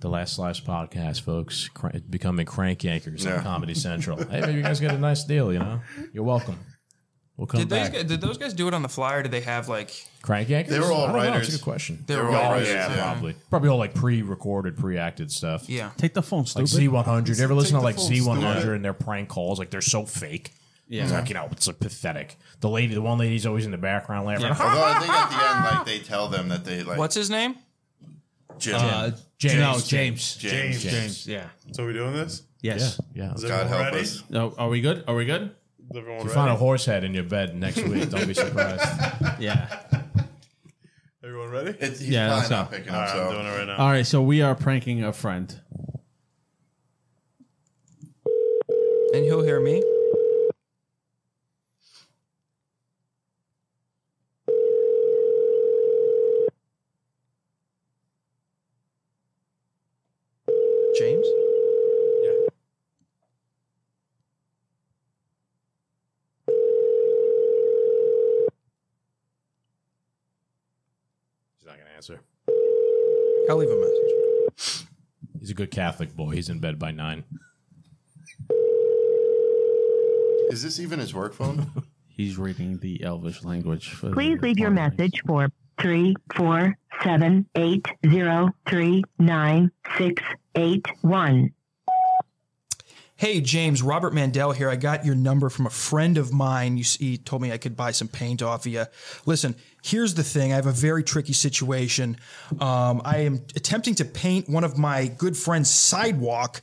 The Last Slice podcast, folks, becoming crank yankers Yeah. on Comedy Central. Hey, maybe you guys get a nice deal, you know? You're welcome. We'll come back. Did those guys do it on the fly, or did they have like? Crank yankers? They were all I don't know. writers. That's a good question. They were all all writers, Yeah, yeah. probably. Probably all like pre-recorded, pre-acted stuff. Yeah. Take the phone, Like stupid. Z100. You ever listen to the like phone, Z100 stupid. and their prank calls? Like they're so fake. Yeah. It's like, you know, it's like pathetic. The one lady's always in the background laughing. Although I think at the end, like they tell them that they like. What's his name? James. Yeah. So we doing this? Yes. Yeah. Is God everyone help ready? us. No, are we good? Are we good? Is everyone If you ready? find a horse head in your bed next week, don't be surprised. Yeah. Everyone ready? He's Yeah, probably let's not go. picking All up. right, So I'm doing it right now. All right, so we are pranking a friend. And he'll hear me. James? He's not going to answer. I'll leave a message. He's a good Catholic boy. He's in bed by 9. is this even his work phone? He's reading the Elvish language. For Please leave your message for 347-803-9681. Hey, James, Robert Mandel here. I got your number from a friend of mine. He told me I could buy some paint off of you. Listen, here's the thing. I have a very tricky situation. I am attempting to paint one of my good friend's sidewalk,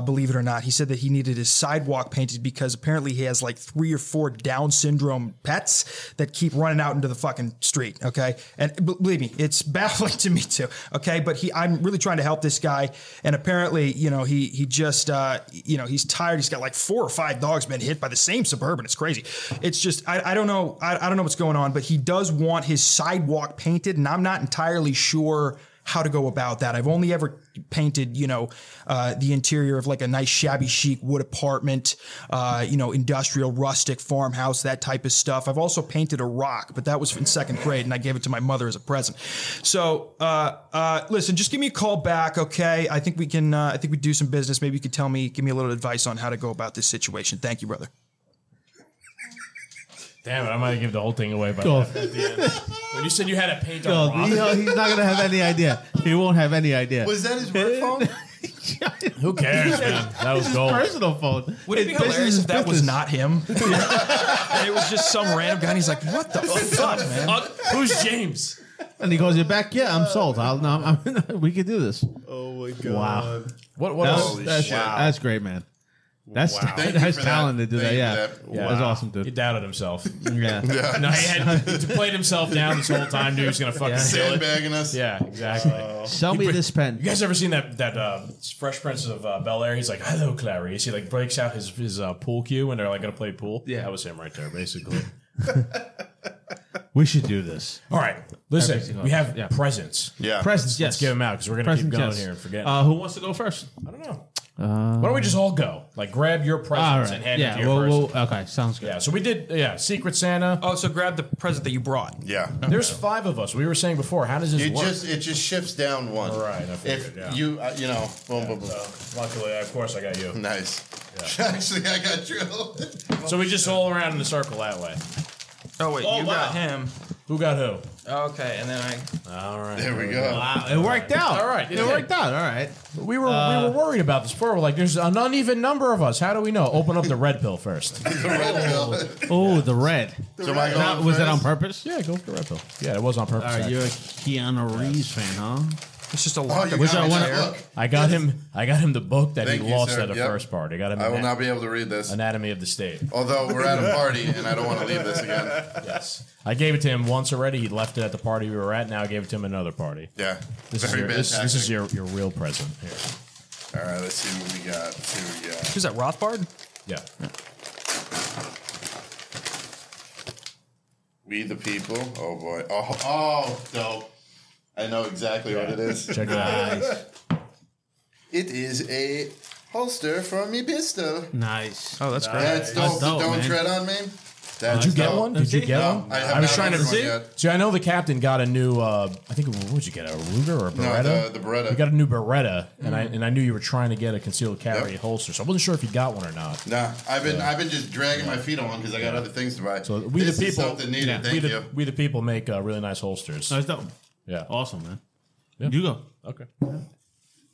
believe it or not. He said that he needed his sidewalk painted because apparently he has like 3 or 4 Down syndrome pets that keep running out into the fucking street, okay? And believe me, it's baffling to me too, okay? But I'm really trying to help this guy, and apparently, he just, he's tired. He's got like 4 or 5 dogs been hit by the same Suburban. It's crazy. It's just, I don't know. I don't know what's going on, but he does want his sidewalk painted, and I'm not entirely sure how to go about that. I've only ever painted, the interior of like a nice shabby chic wood apartment, industrial rustic farmhouse, that type of stuff. I've also painted a rock, but that was in 2nd grade and I gave it to my mother as a present. So, listen, just give me a call back. Okay. I think we can, we do some business. Maybe you could give me a little advice on how to go about this situation. Thank you, brother. Damn it, I might have given the whole thing away by Go. at the end. When you said you had a paint on No, rock. he's not going to have any idea. He won't have any idea. Was that his work phone? Who cares, man? That was gold. Personal phone. Would it be hilarious if that was not him? And it was just some random guy and he's like, what the fuck, man? Who's James? And he goes, "You're back? Yeah, I'm sold. We can do this." Oh my god! Wow. What else? That's great, man. That's Thank you that's for talent that. to do that. Thank you Yeah. for that. Yeah. That's awesome, He dude. doubted himself. Yeah. No, he played himself down this whole time, dude. He was gonna fucking kill it. Sandbagging us. Yeah, exactly. Sell me this pen. You guys ever seen that Fresh Prince of Bel Air? He's like, "Hello, Clarice." He like breaks out his pool cue when they're like gonna play pool. Yeah. That was him right there, basically. We should do this. All right, listen. We have presents. Yeah. Presents, yes. Let's give them out because we're gonna keep Presents, going yes. here and forget. Who wants to go first? I don't know. Why don't we just all go? Like, grab your presents and hand it to your person. Okay, sounds good. Yeah, so we did, Secret Santa. Oh, so grab the present that you brought. Yeah. There's 5 of us. We were saying before, how does this work? It just shifts down one. Right, I figured, If yeah. you boom, boom, boom. So, luckily, of course, I got you. Nice. Actually, I got drilled. So we just all around in the circle that way. Oh, wait, you got him. Who got who? Okay, and then All right. There we go. Wow, it worked out. All right, It worked out. All right. We were worried about this before. We're like, there's an uneven number of us. How do we know? Open up the red pill first. The red pill. Oh, the red. So am I going Was that first? on purpose? Yeah, go for the red pill. Yeah, it was on purpose. All right, you're a actually. Keanu Reeves fan, huh? it's just a Oh, lot. you Was got that me one? that book. I got him the book that Thank he you, lost sir. at the Yep. first part. I got him I will not be able to read this. Anatomy of the State. Although we're at a party and I don't want to leave this again. Yes. I gave it to him once already. He left it at the party we were at. Now I gave it to him at another party. Yeah. This Very bad this is tactic. your real present here. All right, let's see what we got. Who's that, Rothbard? Yeah. We the people. Oh boy. Oh, dope. I know exactly what it is. Check it out. It is a holster for me pistol. Nice. Oh, that's great. That's dope. That's dope, Don't man. tread on me. That's Did you get dope. one? Did you get No, one? I have I was not trying to ordered one yet. see. I know the captain got a new. I think what would you get? A Ruger or a Beretta? No, the Beretta. You got a new Beretta, and I knew you were trying to get a concealed carry Yep. holster, so I wasn't sure if you got one or not. Nah, I've been just dragging my feet on one because I got other things to buy. So we this the is people, something needed. Thank we you. we the people make really nice holsters. That's dope. Yeah. Awesome, man. Yeah. You go. Okay.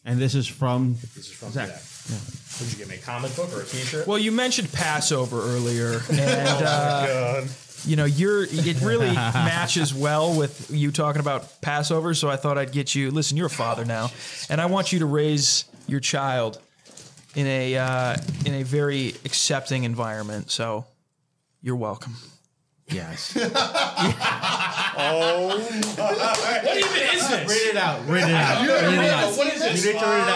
And this is from This is from Zach. Zach. Did you get me a comic book or a T-shirt? Well, you mentioned Passover earlier, and you know, it really matches well with you talking about Passover. So I thought I'd get you. Listen, you're a father now, and I want you to raise your child in a very accepting environment. So you're welcome. Yes. What even is this? Read it out. Read it out. What is this? You need to read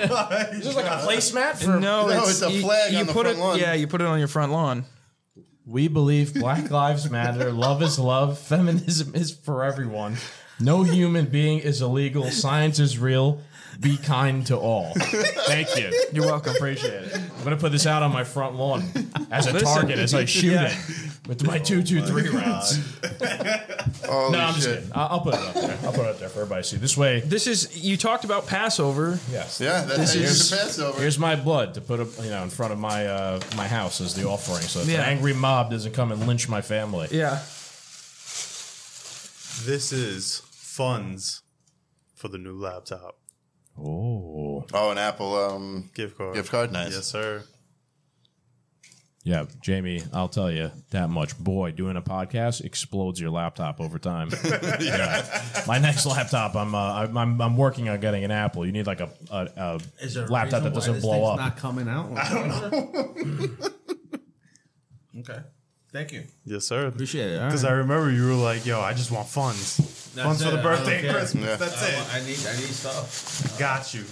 it out. Is this like a placemat? For No, it's a flag on the front lawn. Yeah, you put it on your front lawn. We believe Black Lives Matter. Love is love. Feminism is for everyone. No human being is illegal. Science is real. Be kind to all. Thank you. You're welcome. Appreciate it. I'm gonna put this out on my front lawn as a target as I shoot it with my 223 rounds. No, I'm just kidding. I'll put it up there. I'll put it up there for everybody to see. This way. This is, you talked about Passover. Yes. Yeah, that's the Passover. Here's my blood to put up, in front of my my house as the offering, so that the angry mob doesn't come and lynch my family. Yeah. This is funds for the new laptop. Oh, an Apple Gift card. Gift card, nice. Yes, sir. Yeah, Jamie, I'll tell you that much. Boy, doing a podcast explodes your laptop over time. Yeah. My next laptop, I'm working on getting an Apple. You need like a laptop that doesn't blow up. Not coming out. I don't know. Okay. Thank you. Yes, sir. Appreciate it. Because I remember you were like, "Yo, I just want funds. Funds for the birthday and Christmas. Yeah. That's it. I need stuff. Got you."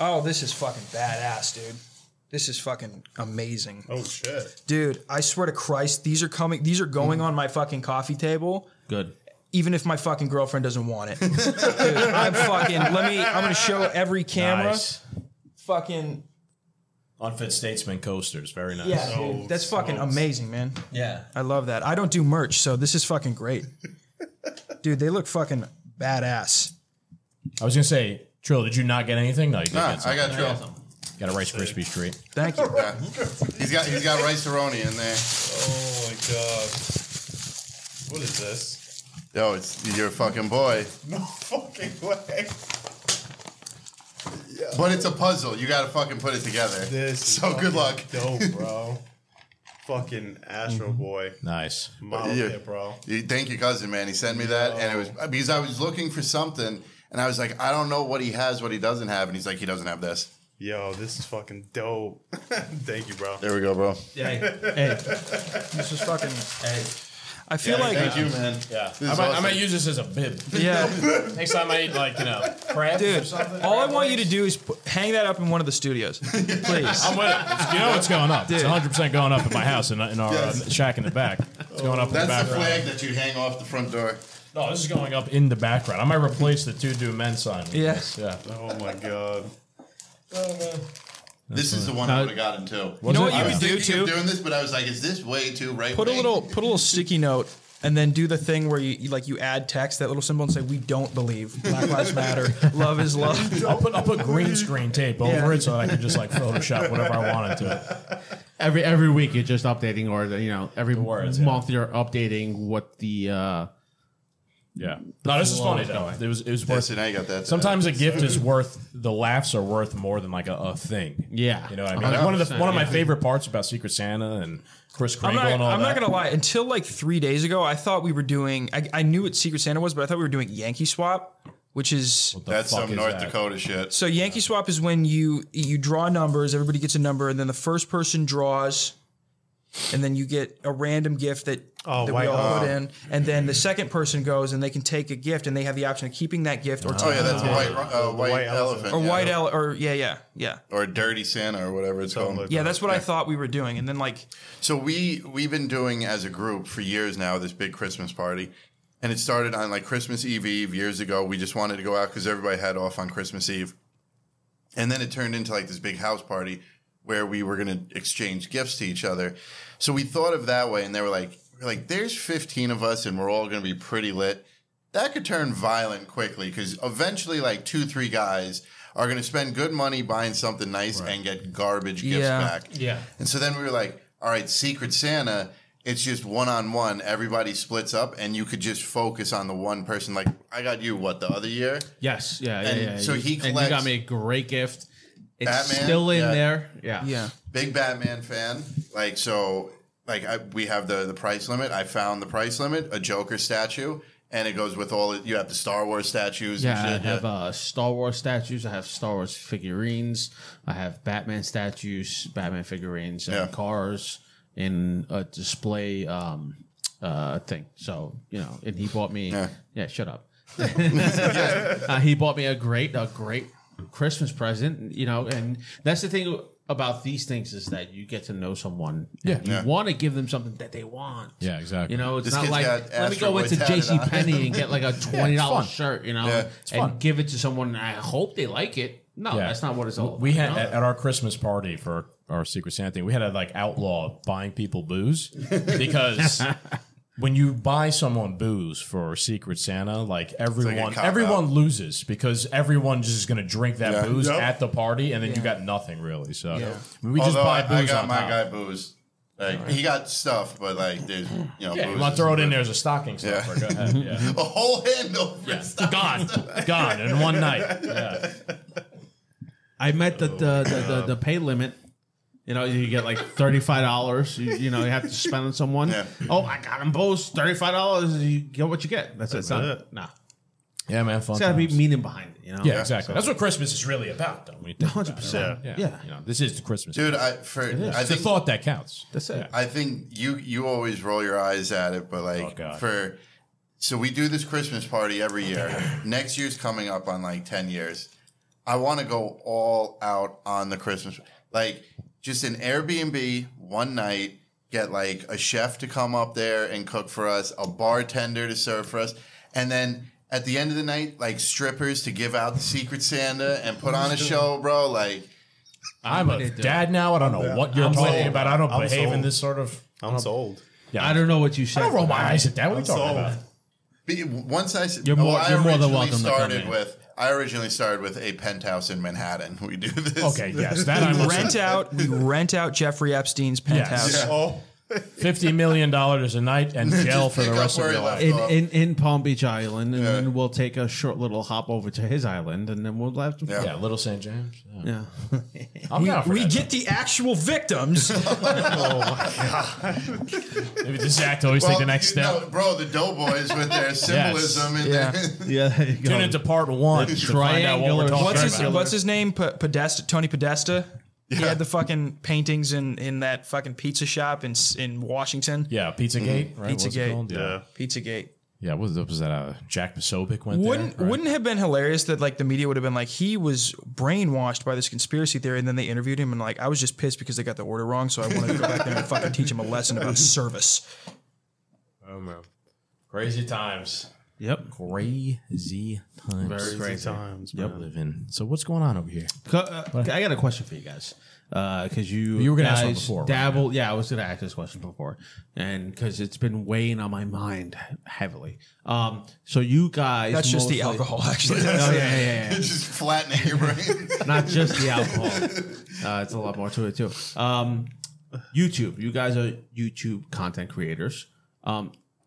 Oh, this is fucking badass, dude. This is fucking amazing. Oh shit, dude! I swear to Christ, these are coming. These are going on my fucking coffee table. Good. Even if my fucking girlfriend doesn't want it. Dude, I'm gonna show every camera. Nice. Fucking Unfit Statesman coasters, very nice. yeah, dude, that's fucking amazing, man. Yeah, I love that. I don't do merch, so this is fucking great. Dude, they look fucking badass. I was gonna say, Trill, did you not get anything? No, you did get something. I got Trill. Got a Rice Krispies treat. Thank you. Yeah. He's got rice-a-roni in there. Oh my god. What is this? Yo, it's your fucking boy. No fucking way. But it's a puzzle. You gotta fucking put it together. So good luck. Dope, bro. Fucking Astro Boy. Nice. Model kit, bro. Thank you, cousin, man. He sent me that, and it was because I was looking for something, and I was like, I don't know what he has, what he doesn't have, and he's like, he doesn't have this. Yo, this is fucking dope. Thank you, bro. There we go, bro. Hey, this is fucking. Hey, I feel like. Thank you, man. Yeah, I might use this as a bib. Yeah. Next time I eat crabs or Dude, something. all I want you to do is hang that up in one of the studios, please. I'm with it. You know it's going up. It's 100% going up at my house in our shack in the back. It's going up in the That's background. the flag that you hang off the front door. No, this is going up in the background. I might replace the DOUGHBOY'S men sign. With Yes. this. Yeah. Oh my god. Oh man. This is the one I would have gotten too. You know what I you was could do thinking too? of doing this, but I was like, is this way too right? Put a little sticky note, and then do the thing where you add text, that little symbol, and say, "We don't believe Black Lives Matter. Love is love." I'll put green screen tape over it so that I can just Photoshop whatever I want into it. Every week you're just updating, or every words, month you're updating what the. Yeah. No, this is funny though. It was worth. So now you got that. Sometimes a gift is the laughs are worth more than a thing. Yeah. You know what I mean? Like one of my favorite parts about Secret Santa and Chris Kringle and all that. I'm not gonna lie. Until 3 days ago, I thought we were doing. I knew what Secret Santa was, but I thought we were doing Yankee Swap, which is that's some North Dakota shit. So Yankee Swap is when you draw numbers. Everybody gets a number, and then the first person draws. And then you get a random gift that we all put in, and then the second person goes and they can take a gift, and they have the option of keeping that gift or yeah, that's a white elephant or white elephant or yeah or Dirty Santa or whatever it's called. Yeah, that's what I thought we were doing, and then so we've been doing as a group for years now this big Christmas party, and it started on Christmas Eve years ago. We just wanted to go out because everybody had off on Christmas Eve, and then it turned into this big house party where we were going to exchange gifts to each other. So we thought of that way, and they were like, there's 15 of us, and we're all going to be pretty lit. That could turn violent quickly, because eventually 2-3 guys are going to spend good money buying something nice and get garbage gifts back. Yeah. And so then we were like, all right, Secret Santa, it's just one-on-one. Everybody splits up, and you could just focus on the one person. Like, I got you, the other year? Yes. Yeah. And yeah. so he and collects... you got me a great gift. It's Batman, still in there. Yeah. Yeah. Big Batman fan. Like, so, like, we have the price limit. I found the price limit, a Joker statue, and it goes with all... You have the Star Wars statues. Yeah, and shit. I have Star Wars statues. I have Star Wars figurines. I have Batman statues, Batman figurines, and cars in a display thing. So, and he bought me... Yeah, shut up. He bought me a great Christmas present, and that's the thing about these things is that you get to know someone. Yeah. You want to give them something that they want. Yeah, exactly. It's This not kid's like, got let me go Astro into Boy tatted on. JCPenney and get like a $20 shirt, It's and fun. give it to someone. And I hope they like it. No, that's not what it's all about. We had at our Christmas party for our Secret Santa thing, we had to like outlaw buying people booze because when you buy someone booze for Secret Santa, like everyone loses because everyone just is going to drink that booze at the party, and then you got nothing really. So we just buy booze. I got on my top. guy booze. Like, he got stuff, but like there's booze. You want to throw it in there as a stocking stuffer? Go ahead. Yeah. A whole handle. Gone in one night. Yeah. I met the pay limit. You get like $35. You have to spend on someone. Yeah. Oh, I got them both. $35. You get what you get. That's it. Nah. Yeah, man. Fun. It's got to be times. meaning behind it. Yeah, exactly. That's what Christmas is really about, though. 100%. Yeah. This is the Christmas. Dude, I it's think the thought that counts. That's it. I think you always roll your eyes at it, but like so we do this Christmas party every year. Next year's coming up on like 10 years. I want to go all out on the Christmas, like just an Airbnb one night, get like a chef to come up there and cook for us, a bartender to serve for us, and then at the end of the night, like strippers to give out the Secret Santa and put on a show, bro. Like, I'm a dad now. I don't know what you're talking about. I don't behave in this sort of. I'm sold. Yeah, I don't know what you said. I don't roll my eyes at that. What are you talking about? Once I said, You're more than welcome to come in. I originally started with a penthouse in Manhattan. We do this. Okay, yes, that I We rent out Jeffrey Epstein's penthouse. Yes. Oh. $50 million a night and jail for the rest of your life. In Palm Beach Island, and then we'll take a short little hop over to his island, and then we'll have to. Yeah, Little St. James. Yeah. We get the actual victims. Oh my god! Maybe this act always take the next step. No, bro, the Doughboys with their symbolism. Yeah. Tune into part one to find out what we're talking about. What's his name? Podesta, Tony Podesta. Yeah. He had the fucking paintings in that fucking pizza shop in Washington. Yeah, Pizzagate, right? Pizzagate. Yeah. Pizzagate. Yeah, what was that? Jack Posobiec went Wouldn't it have been hilarious that like the media would have been like, he was brainwashed by this conspiracy theory, and then they interviewed him and like, I was just pissed because they got the order wrong, so I wanted to go back there and fucking teach him a lesson about service. Oh man, crazy times. Yep. Crazy times. Very crazy times. Yep. Living. So what's going on over here? I got a question for you guys. Because you were going to guys ask one before. dabble. Right? Yeah, I was going to ask this question before. And because it's been weighing on my mind heavily. So you guys. That's just the alcohol, actually. Oh, yeah. It's just flattening your brain. Not just the alcohol. It's a lot more to it, too. YouTube. You guys are YouTube content creators.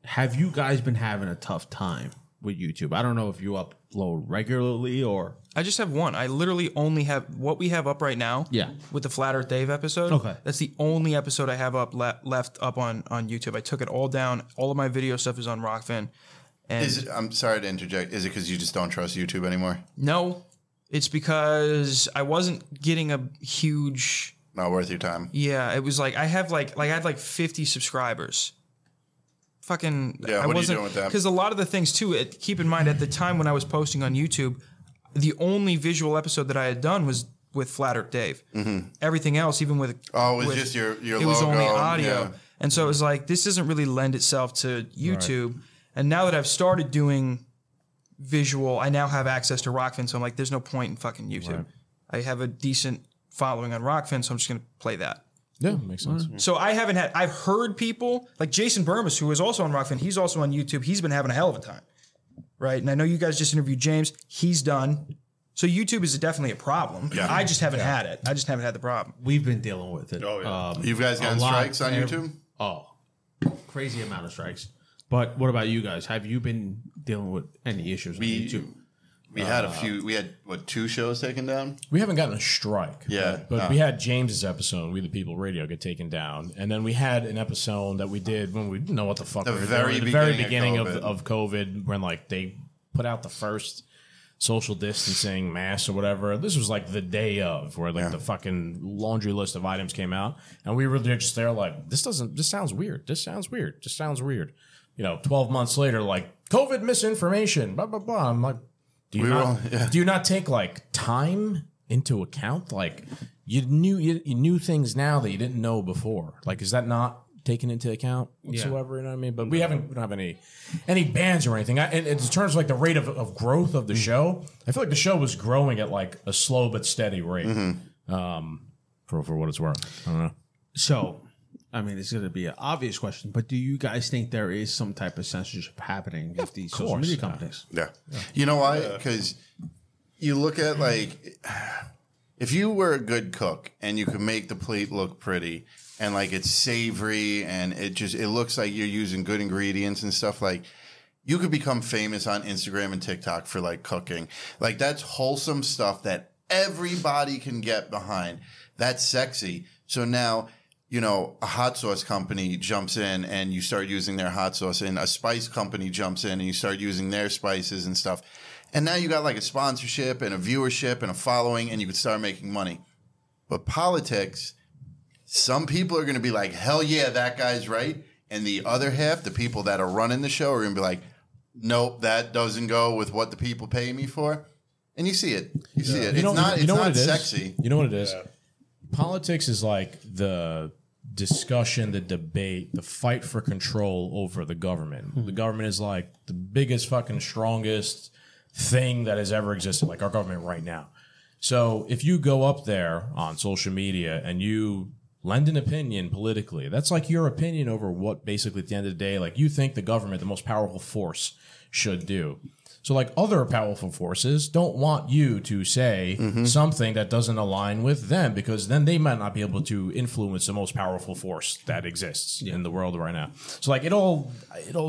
Have you guys been having a tough time with YouTube? I don't know if you upload regularly or... I just have one. I literally only have what we have up right now. Yeah. With the Flat Earth Dave episode. Okay. That's the only episode I have up left up on YouTube. I took it all down. All of my video stuff is on Rockfin. And I'm sorry to interject. Is it because you just don't trust YouTube anymore? No. It's because I wasn't getting a huge... Not worth your time. Yeah. It was like I had like 50 subscribers. Fucking... Yeah, what are you doing with that? Because a lot of the things too, keep in mind at the time when I was posting on YouTube, the only visual episode that I had done was with Flat Earth Dave. Mm-hmm. Everything else, even with... Oh, it was just your logo. It was only audio. Yeah. And so it was like, this doesn't really lend itself to YouTube. Right. And now that I've started doing visual, I now have access to Rockfin. So I'm like, there's no point in fucking YouTube. Right. I have a decent following on Rockfin, so I'm just going to play that. Yeah, makes sense. So I've heard people, like Jason Burmis, who is also on Rockfin, he's also on YouTube. He's been having a hell of a time. Right. And I know you guys just interviewed James. He's done. So YouTube is definitely a problem. Yeah. I just haven't had it. I just haven't had the problem. We've been dealing with it. Oh, yeah. You guys gotten strikes on YouTube? Oh, crazy amount of strikes. But what about you guys? Have you been dealing with any issues on YouTube? We had a few. We had, what, 2 shows taken down? We haven't gotten a strike. Yeah. But we had James's episode, We the People Radio, get taken down. And then we had an episode that we did when we didn't know what the fuck we were doing. The very beginning of COVID, when like they put out the first social distancing mask or whatever. This was like the day of, where like the fucking laundry list of items came out. And we were just there like, this sounds weird. This sounds weird. 12 months later, like, COVID misinformation, blah, blah, blah. I'm like, do you not take like time into account? Like you knew things now that you didn't know before. Like, is that not taken into account whatsoever? You know what I mean? But we don't have any bans or anything. And in terms of like the rate of growth of the show, I feel like the show was growing at like a slow but steady rate. For what it's worth. I don't know. So, I mean, it's going to be an obvious question, but do you guys think there is some type of censorship happening with these social media companies? Yeah. You know why? Because you look at, like, if you were a good cook and you could make the plate look pretty and, like, it's savory and it looks like you're using good ingredients and stuff, like, you could become famous on Instagram and TikTok for, like, cooking. Like, that's wholesome stuff that everybody can get behind. That's sexy. So now, a hot sauce company jumps in and you start using their hot sauce, and a spice company jumps in and you start using their spices and stuff. And now you got like a sponsorship and a viewership and a following, and you could start making money. But politics, some people are going to be like, hell yeah, that guy's right. And the other half, the people that are running the show, are going to be like, nope, that doesn't go with what the people pay me for. And you see it. You see it. It's not sexy. You know what it is? Yeah. Politics is like the discussion, the debate, the fight for control over the government. The government is like the biggest fucking strongest thing that has ever existed, like our government right now. So if you go up there on social media and you lend an opinion politically, that's like your opinion over what basically at the end of the day, like you think the government, the most powerful force, should do. So like other powerful forces don't want you to say something that doesn't align with them, because then they might not be able to influence the most powerful force that exists in the world right now. So like it all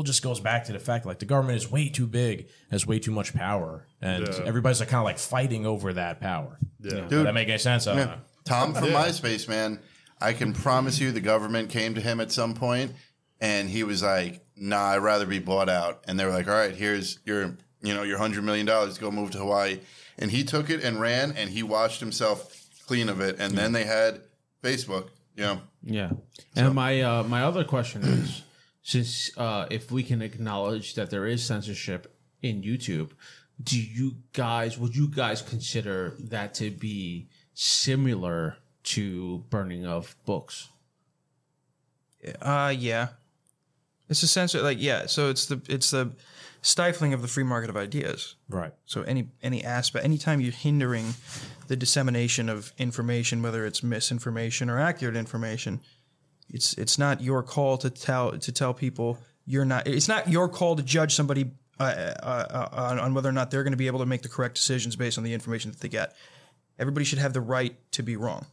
just goes back to the fact like the government is way too big, has way too much power, and everybody's like kind of like fighting over that power. Yeah. Dude, does that make any sense? Tom from MySpace, man, I can promise you the government came to him at some point and he was like, nah, I'd rather be bought out. And they were like, all right, here's your $100 million to go move to Hawaii. And he took it and ran, and he washed himself clean of it. And then they had Facebook. Yeah. And my other question is, since if we can acknowledge that there is censorship in YouTube, would you guys consider that to be similar to burning of books? Yeah. It's a censor, so it's the stifling of the free market of ideas. Right. So any aspect, anytime you're hindering the dissemination of information, whether it's misinformation or accurate information, it's not your call to tell people it's not your call to judge somebody on whether or not they're going to be able to make the correct decisions based on the information that they get. Everybody should have the right to be wrong.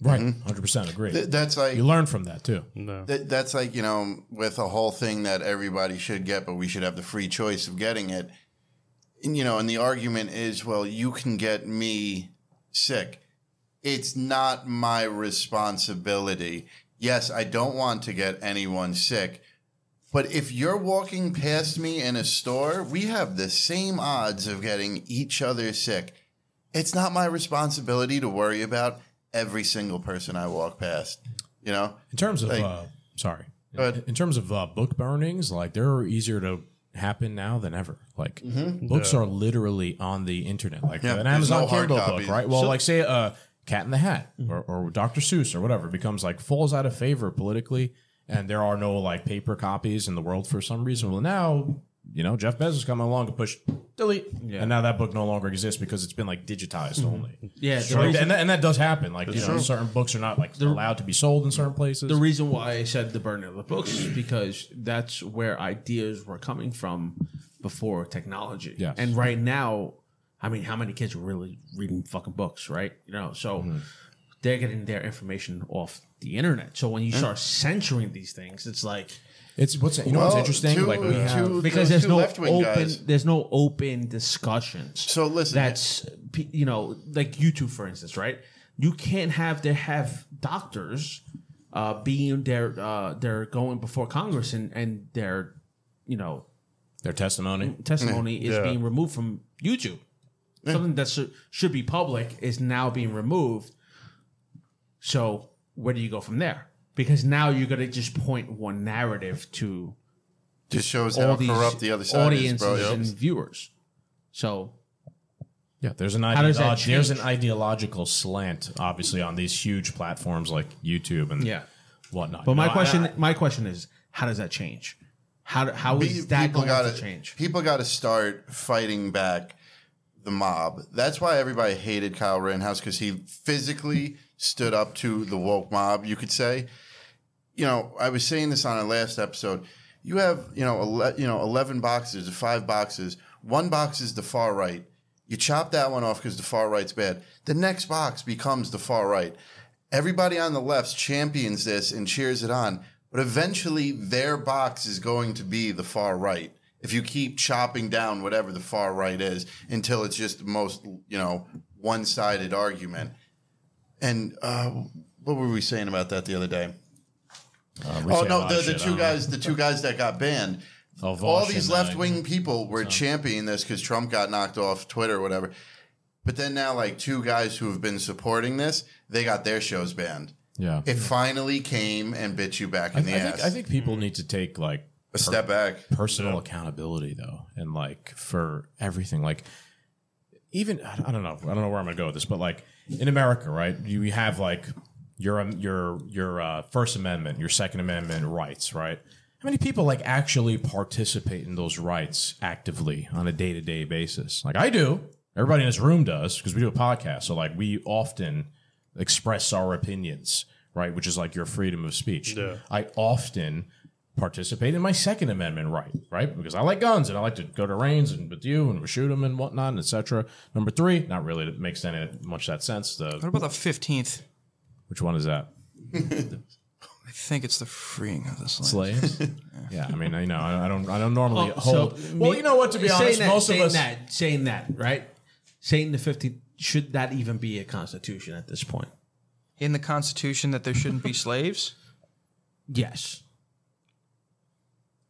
Right, 100% agree. That's like you learn from that too. No. That's like with a whole thing that everybody should get, but we should have the free choice of getting it. And, and the argument is, well, you can get me sick. It's not my responsibility. Yes, I don't want to get anyone sick, but if you're walking past me in a store, we have the same odds of getting each other sick. It's not my responsibility to worry about every single person I walk past, In terms of, in terms of book burnings, like they're easier to happen now than ever. Like books are literally on the internet, like an Amazon Kindle book, right? Well, like say Cat in the Hat or Dr. Seuss or whatever becomes like falls out of favor politically, and there are no like paper copies in the world for some reason. Well, now Jeff Bezos coming along to push delete, and now that book no longer exists because it's been like digitized only. Yeah, so and that does happen. Like certain books are not like allowed to be sold in certain places. The reason why I said the burning of the books is because that's where ideas were coming from before technology. Yes. And right now, I mean, how many kids are really reading fucking books, right? So they're getting their information off the internet. So when you start censoring these things, it's like It's what's interesting. Like we have because there's no left-wing guys. there's no open discussions. So listen, that's like YouTube, for instance, right? You can't have doctors being they're going before Congress and their testimony is being removed from YouTube. Something that should be public is now being removed. So where do you go from there? Because now you're going to just point one narrative to just shows how corrupt the other side audiences is, bro. and viewers. So yeah, there's an ideological slant, obviously, on these huge platforms like YouTube and whatnot. But my question is, how does that change? How is that going to change? People got to start fighting back the mob. That's why everybody hated Kyle Rittenhouse, because he physically stood up to the woke mob, you could say. I was saying this on our last episode. You have 11 boxes or 5 boxes. One box is the far right. You chop that one off because the far right's bad. The next box becomes the far right. Everybody on the left champions this and cheers it on, but eventually their box is going to be the far right. If you keep chopping down whatever the far right is until it's just the most, one-sided argument. And what were we saying about that the other day? The two guys that got banned. All these left-wing people were championing this because Trump got knocked off Twitter or whatever. But then now, like, 2 guys who have been supporting this, they got their shows banned. Yeah. It finally came and bit you back in the ass. I think people need to take, like, a step back. Personal accountability, though. And, like, for everything. Like, even, I don't know where I'm going to go with this, but, like, in America, right, you have, like, your First Amendment, your Second Amendment rights, right? How many people like actually participate in those rights actively on a day-to-day basis? Like I do. Everybody in this room does because we do a podcast. So like we often express our opinions, right? Which is like your freedom of speech. Yeah. I often participate in my Second Amendment right? Because I like guns and I like to go to range and with you and shoot them and whatnot, and etc. Number 3, not really that makes any much that sense. What about the 15th? Which one is that? I think it's the freeing of the slaves. Yeah, I mean, I don't normally hold. So you know what? To be honest, most of us saying that, right? Saying the 15th, should that even be a constitution at this point? In the Constitution, that there shouldn't be slaves? Yes.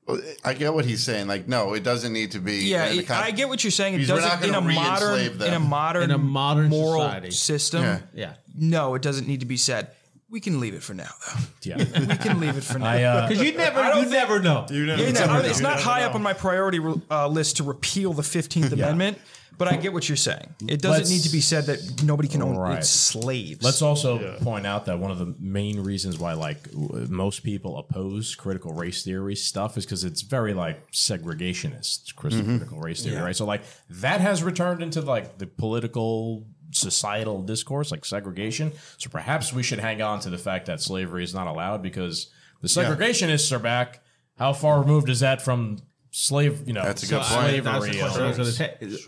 Well, I get what he's saying. Like, no, it doesn't need to be. Yeah, I get what you're saying. It doesn't in a modern moral society. System. Yeah. No, it doesn't need to be said. We can leave it for now, though. Yeah, we can leave it for now. Because you never know. It's not high up on my priority list to repeal the 15th Amendment, but I get what you're saying. It doesn't need to be said that nobody can own slaves. Let's also point out that one of the main reasons why like most people oppose critical race theory stuff is because it's very like segregationist critical race theory, right? So like that has returned into like the political societal discourse, like segregation. So perhaps we should hang on to the fact that slavery is not allowed because the segregationists are back. How far removed is that from slave? That's a good point.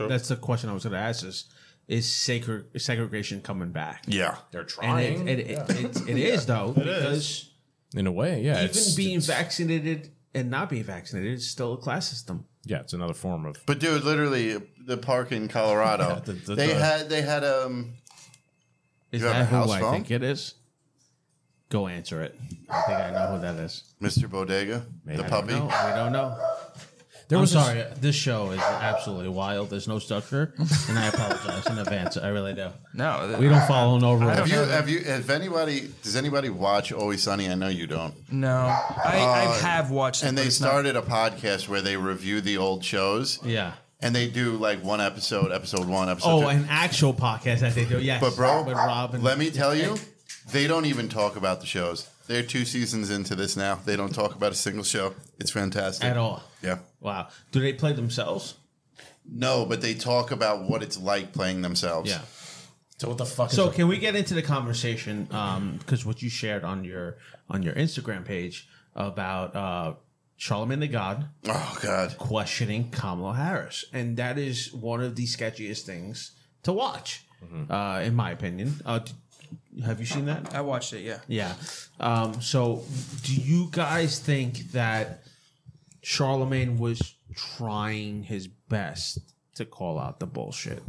That's the question I was going to ask: is segregation coming back? Yeah, they're trying. And it is though, because in a way, yeah, even being vaccinated and not being vaccinated is still a class system. Yeah, it's another form of. But dude, literally, the park in Colorado, they had Is that who I think it is? Go answer it. I think I know who that is. Mr. Bodega, the puppy. We don't know. Sorry. This show is absolutely wild. There's no structure, and I apologize in advance. I really do. No, we don't follow no rules. Does anybody watch Always Sunny? I know you don't. No, I have watched it. And they started a podcast where they review the old shows. Yeah. And they do like one episode 1, episode 2. An actual podcast that they do, yes. But bro, with Robin. Let me tell you, they don't even talk about the shows. They're 2 seasons into this now. They don't talk about a single show. It's fantastic. At all. Yeah. Wow. Do they play themselves? No, but they talk about what it's like playing themselves. Yeah. So what the fuck? So can we get into the conversation? Because what you shared on your Instagram page about Charlamagne the God. Oh God. Questioning Kamala Harris, and that is one of the sketchiest things to watch, in my opinion. Have you seen that? I watched it. Yeah. Yeah. So, do you guys think that Charlemagne was trying his best to call out the bullshit.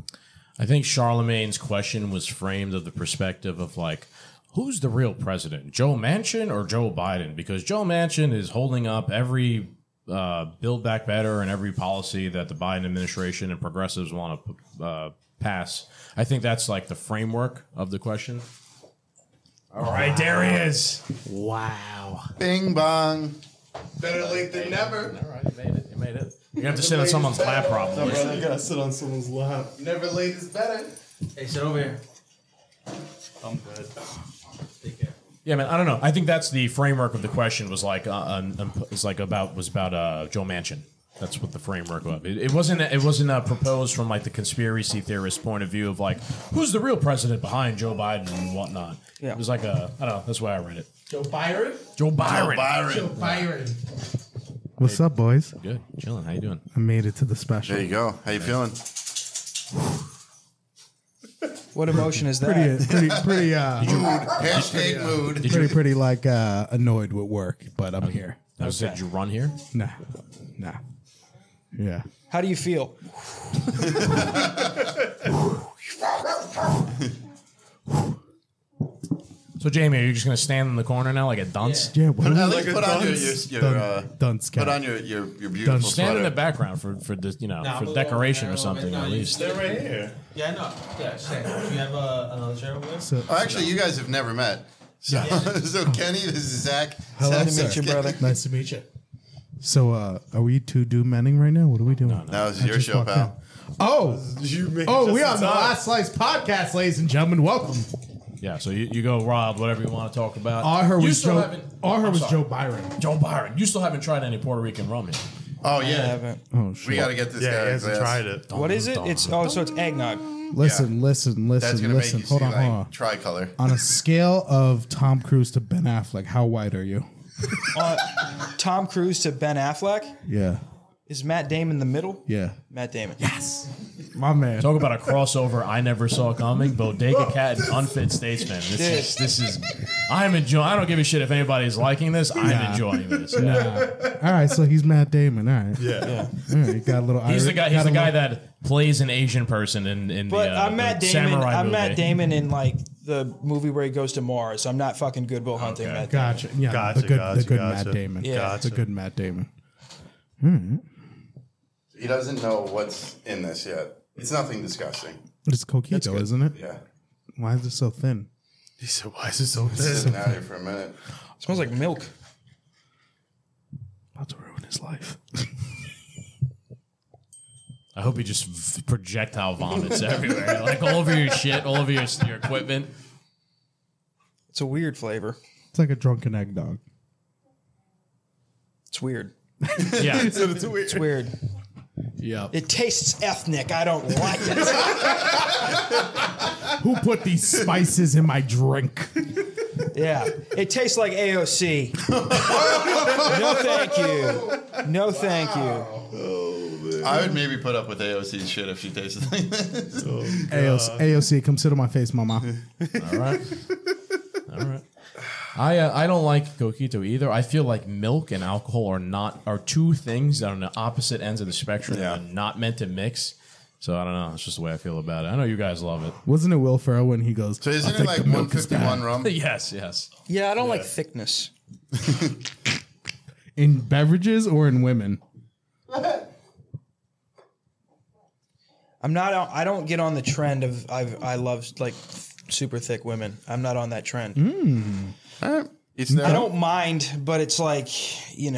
I think Charlemagne's question was framed of the perspective of like, who's the real president, Joe Manchin or Joe Biden? Because Joe Manchin is holding up every Build Back Better and every policy that the Biden administration and progressives want to pass. I think that's like the framework of the question. All right, there he is. Wow. Bing bong. Better late than never. All right, you made it. You made it. You have to sit on someone's lap, probably. You gotta sit on someone's lap. Never late is better. Hey, sit over here. I'm good. Take care. Yeah, man. I don't know. I think that's the framework of the question. Was like was about Joe Manchin. That's what the framework of it. It wasn't proposed from like the conspiracy theorist point of view of like who's the real president behind Joe Biden and whatnot. Yeah. It was like I don't know. That's why I read it. Joe Byron. Joe Byron. Joe Byron. What's up, boys? Good. Chilling. How you doing? I made it to the special. There you go. How you feeling? What emotion is that? Pretty. Hashtag mood. Pretty like annoyed with work, but I'm here. Did you run here? Nah. Yeah. How do you feel? So, Jamie, are you just going to stand in the corner now like a dunce? Yeah. Put on your dunce cap. Put on your beautiful Dunce. Stand in sweater. the background for this, for decoration or something at least. Stay right here. Yeah, I know. Yeah, stay. Do you have another chair over there? So, Oh, actually, you guys have never met. So, so Kenny, this is Zach. Hello, Zach, sir. Meet you, brother. Nice to meet you. So, are we two menning right now? What are we doing? No, this is your show, pal. Oh, we on the Last Slice podcast, ladies and gentlemen. Welcome. Yeah, so you go wild, whatever you want to talk about. All I heard You was still Joe. haven't- All I heard I'm was sorry. Joe Byron. Joe Byron. You still haven't tried any Puerto Rican rum yet. Oh, I yeah. haven't. Oh shit. We got to get this Yeah, guy he a hasn't glass. tried it. What is it? It's so it's eggnog. Listen. That's going to make you Hold see, on. like, tricolor. On a scale of Tom Cruise to Ben Affleck, how white are you? Tom Cruise to Ben Affleck. Yeah. Is Matt Damon the middle? Yeah. Matt Damon. Yes. My man. Talk about a crossover I never saw coming. Bodega Cat and Unfit Statesman. This is. I'm enjoying. I don't give a shit if anybody's liking this. I'm enjoying this. Nah. All right, so he's Matt Damon. All right. Yeah. All right, you got a little. He's the guy. He's the guy that. that plays an Asian person in But the. I'm Matt the Damon. Samurai I'm movie. Matt Damon in like the movie where he goes to Mars. I'm not fucking Good Will Hunting. Matt Damon. Gotcha. Yeah. Gotcha, the good gotcha. Matt Damon. Yeah. The good Matt Damon. He doesn't know what's in this yet. It's nothing disgusting. But it's coquito, isn't it? Yeah. Why is it so thin? He said, "Why is it so It's thin?" sitting out here for a minute. It smells like milk. About to ruin his life. I hope he just projectile vomits everywhere, like all over your shit, all over your equipment. It's a weird flavor. It's like a drunken eggnog. It's weird. Yeah, It's weird. Yeah. It tastes ethnic. I don't like it. Who put these spices in my drink? Yeah. It tastes like AOC. No, thank you. No, thank you. I would maybe put up with AOC's shit if she tasted like this. AOC, come sit on my face, mama. All right. All right. I don't like coquito either. I feel like milk and alcohol are two things that are on the opposite ends of the spectrum and are not meant to mix. So I don't know. It's just the way I feel about it. I know you guys love it. Wasn't it Will Ferrell when he goes? So isn't "I it think like the milk is 151 bad." rum? Yes. Yeah, I don't like thickness. In beverages or in women? I don't get on the trend of I love like super thick women. I'm not on that trend. I don't mind, but it's like, in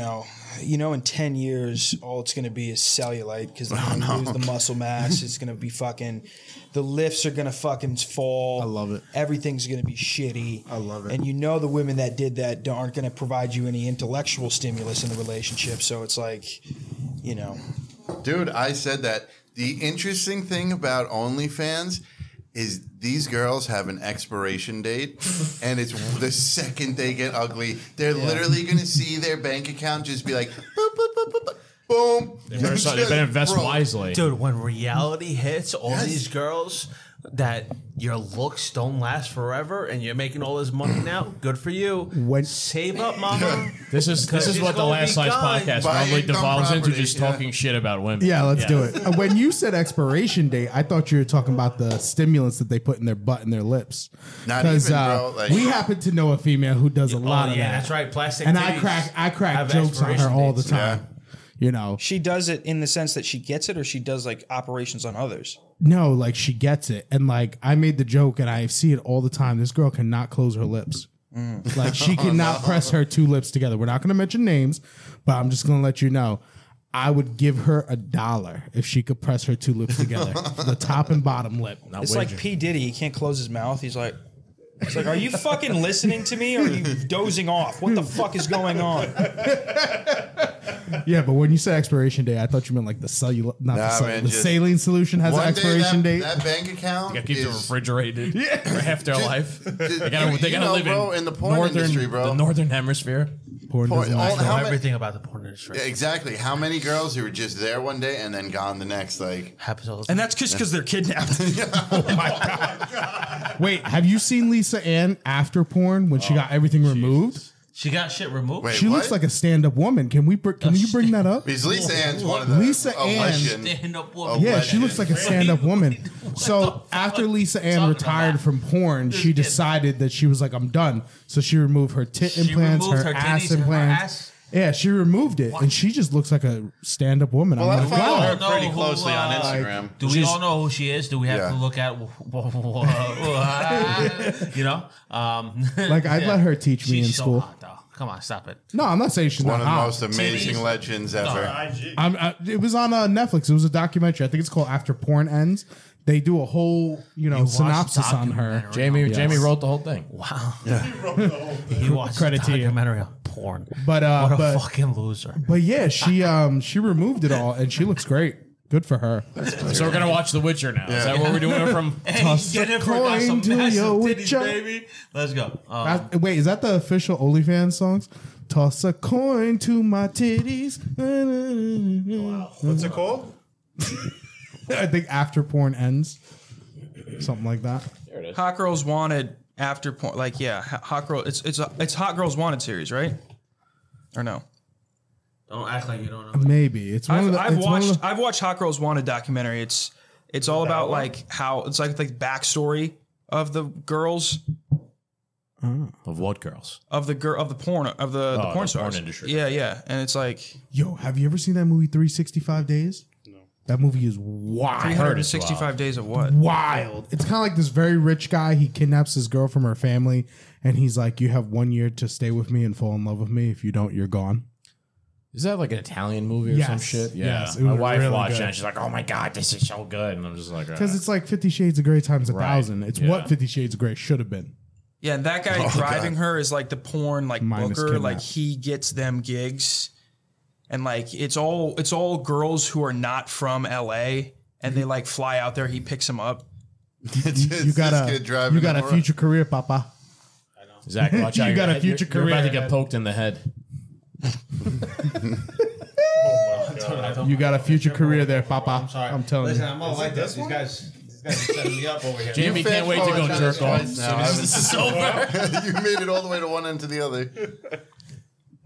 10 years, all it's going to be is cellulite because they're going to lose the muscle mass. It's going to be the lifts are going to fucking fall. I love it. Everything's going to be shitty. I love it. And the women that did that aren't going to provide you any intellectual stimulus in the relationship. So it's like, Dude, I said that. The interesting thing about OnlyFans is these girls have an expiration date, and it's the second they get ugly, they're literally going to see their bank account just be like, boop, boop, boop, boop, boop, boom. They better invest wisely. Dude, when reality hits, all these girls, that your looks don't last forever and you're making all this money now, good for you. Save up, mama. This is what the Last Slice podcast normally devolves into, just talking shit about women. Yeah, let's do it. When you said expiration date, I thought you were talking about the stimulants that they put in their butt and their lips. Not even, bro. Like, we happen to know a female who does a lot of that. That's right. Plastic and titties I crack have jokes on her expiration all the dates. time. You know, she does it in the sense that she gets it, or she does like operations on others. No, like she gets it, and like I made the joke, and I see it all the time. This girl cannot close her lips. Like she cannot press her two lips together. We're not going to mention names, but I'm just going to let you know. I would give her $1 if she could press her two lips together, the top and bottom lip. It's like P. Diddy. He can't close his mouth. He's like, are you fucking listening to me or are you dozing off? What the fuck is going on? Yeah, but when you said expiration date, I thought you meant like the the saline solution has an expiration date. That bank account You gotta keep it refrigerated for half their life. They you gotta know, live bro, in the porn northern, industry, bro. the northern hemisphere. Porn doesn't all- I how know many- everything about the porn industry. Exactly. How many girls who were just there one day and then gone the next? Like happens all the time. And that's just because they're kidnapped. Oh my god! Wait, have you seen Lisa Ann after porn when she got everything removed? She got shit removed. She looks like a stand-up woman. Can you bring that up? Because Lisa Ann's one of the Lisa Ann. legend. Stand-up woman. Yeah, she looks like a stand-up woman. So after Lisa Ann retired from porn, she decided that she was like, I'm done. So she removed her tit implants, removed her her ass titties and her implants. ass? Yeah, she removed it, and she just looks like a stand-up woman. Well, I I'm like, follow her wow. pretty closely on Instagram. Do we all know who she is? Do we have to look at, you know? Like, I'd let her teach me in She's so school. hot, though. Come on, stop it. No, I'm not saying she's One not of the hot. most amazing legends ever. It was on Netflix. It was a documentary. I think it's called After Porn Ends. They do a whole, synopsis on her. Jamie wrote the whole thing. Wow. He watched Credit a to you. documentary on porn. But what a fucking loser. But yeah, she removed it all, and she looks great. Good for her. So we're gonna watch The Witcher now. Is that what we're doing from? Toss a coin to your Witcher. Baby. Let's go. Wait, is that the official OnlyFans songs? Toss a coin to my titties. Wow. What's it called? I think After Porn Ends. Something like that. There it is. Hot Girls Wanted after porn. Like, yeah, Hot Girl. It's Hot Girls Wanted series, right? Or no? Don't act like you don't know. Maybe. It's one of the I've watched Hot Girls Wanted documentary. It's all about like how it's like the backstory of the girls. Of what girls? Of the porn porn stars. Porn industry. Yeah, and it's like, Yo, have you ever seen that movie 365 Days? No. That movie is wild. 365 days of what? Wild. It's kind of like this very rich guy. He kidnaps his girl from her family, and he's like, "You have 1 year to stay with me and fall in love with me. If you don't, you're gone." Is that like an Italian movie or some shit? Yeah. Yes, it My was wife really watched good. it and she's like, oh my God, this is so good. And I'm just like, Because it's like 50 Shades of Grey times 1,000. It's what 50 Shades of Grey should have been. Yeah, and that guy driving her is like the porn like Minus booker. kidnap. Like he gets them gigs, and like it's all girls who are not from LA, and they like fly out there. He picks them up. You got a future career, Papa. I know. Zach, watch out. You got a You're- future You're about career to get ahead. poked in the head. You got a future career there, Papa. I'm sorry. I'm telling Listen, you. I'm all like this. These guys are setting me up over here. Jamie can't wait to go jerk off as soon as this is over. You made it all the way to one end to the other.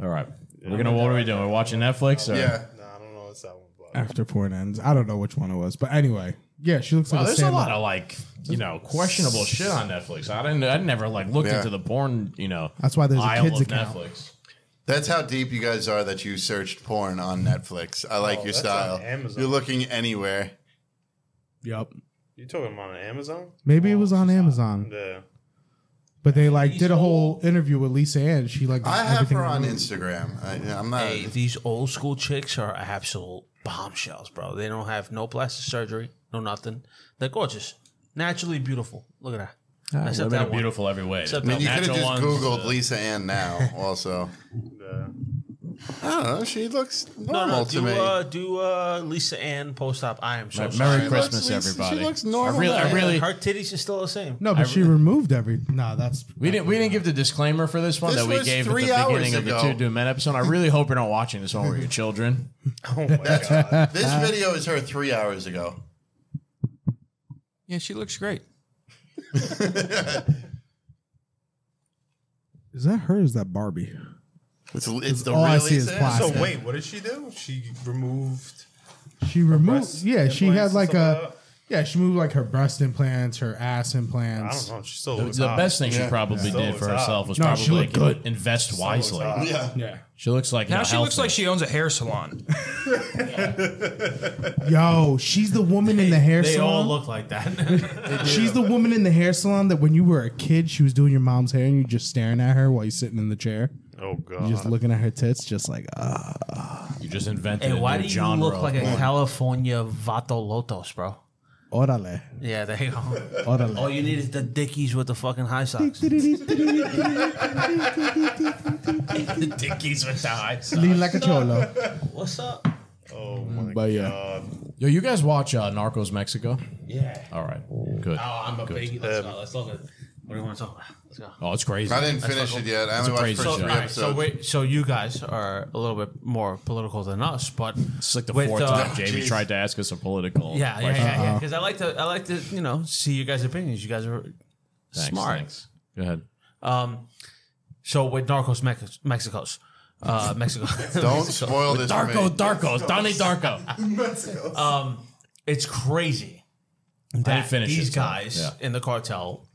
All right. What are we doing? We're watching Netflix? Or? Yeah. No, I don't know what's that one. After Porn Ends. I don't know which one it was. But anyway, yeah, she looks like There's a stand-up. lot of like, questionable shit on Netflix. I never like looked into the porn, That's why there's a aisle kids of account. Netflix. That's how deep you guys are that you searched porn on Netflix. I like your that's style. on Amazon. You're looking anywhere. Yep. You talking about on Amazon? Maybe it was on Amazon. Yeah. But they did a whole interview with Lisa Ann. She I have everything her on removed. Instagram. I'm not. Hey, these old school chicks are absolute bombshells, bro. They don't have no plastic surgery, no nothing. They're gorgeous, naturally beautiful. Look at that. Except Women that are one. beautiful every way. Except I mean, you that could have one. just Natural Googled Lisa Ann now. Also, I don't know. She looks normal to me. Do Lisa Ann post-op. I am so Merry sorry. Christmas, Lisa- everybody. she looks normal. I really, Her titties are still the same. No, but she removed every. No, that's. we didn't give the disclaimer for this one This that we was gave at 3 the hours beginning of the ago. 2 Do Men episode. I really hope you're not watching this one with your children. Oh my god. This video is her 3 hours ago. Yeah, she looks great. Is that her or is that Barbie? It's the all I really see is sad. plastic. So wait, what did she do? She removed. She removed. breast Yeah, she had implants like and stuff a. like that? Yeah, she moved like her breast implants, her ass I implants. don't know. She still The, looks the hot. best thing she probably Still did looks for hot. herself was No, she probably looked good. invest Still looks wisely. hot. Yeah. Yeah. She looks like Now she looks healthy. like she owns a hair salon. Yo, she's the woman in the hair They all salon. look like that. She's the woman in the hair salon that when you were a kid, she was doing your mom's hair and you just staring at her while you're sitting in the chair. Oh god. You just looking at her tits, just like You just invented Hey, a why new do you genre look of like a porn. California Vato Lotos, bro? orale, Yeah, there you go. orale. All you need is the dickies with the fucking high socks. The dickies with the high socks. Lean like a cholo. What's up? Oh my But yeah. god. Yo, you guys watch Narcos Mexico? Yeah. All right, good. Oh, I'm a Good. big. Let's go. Let's look at. What do you want to talk about? Let's go. Oh, it's crazy. I didn't finish it yet. I only watched the first 3 So episodes. wait, so you guys are a little bit more political than us, but It's like the with, fourth time Jamie geez. tried to ask us a political. yeah, question. yeah. Because I like to, see you guys' opinions. You guys are Thanks, smart. thanks. Go ahead. So with Narcos Mexico. Don't spoil this for me. Darko, Donnie Darko. It's crazy didn't that finish these it, so, guys yeah. in the cartel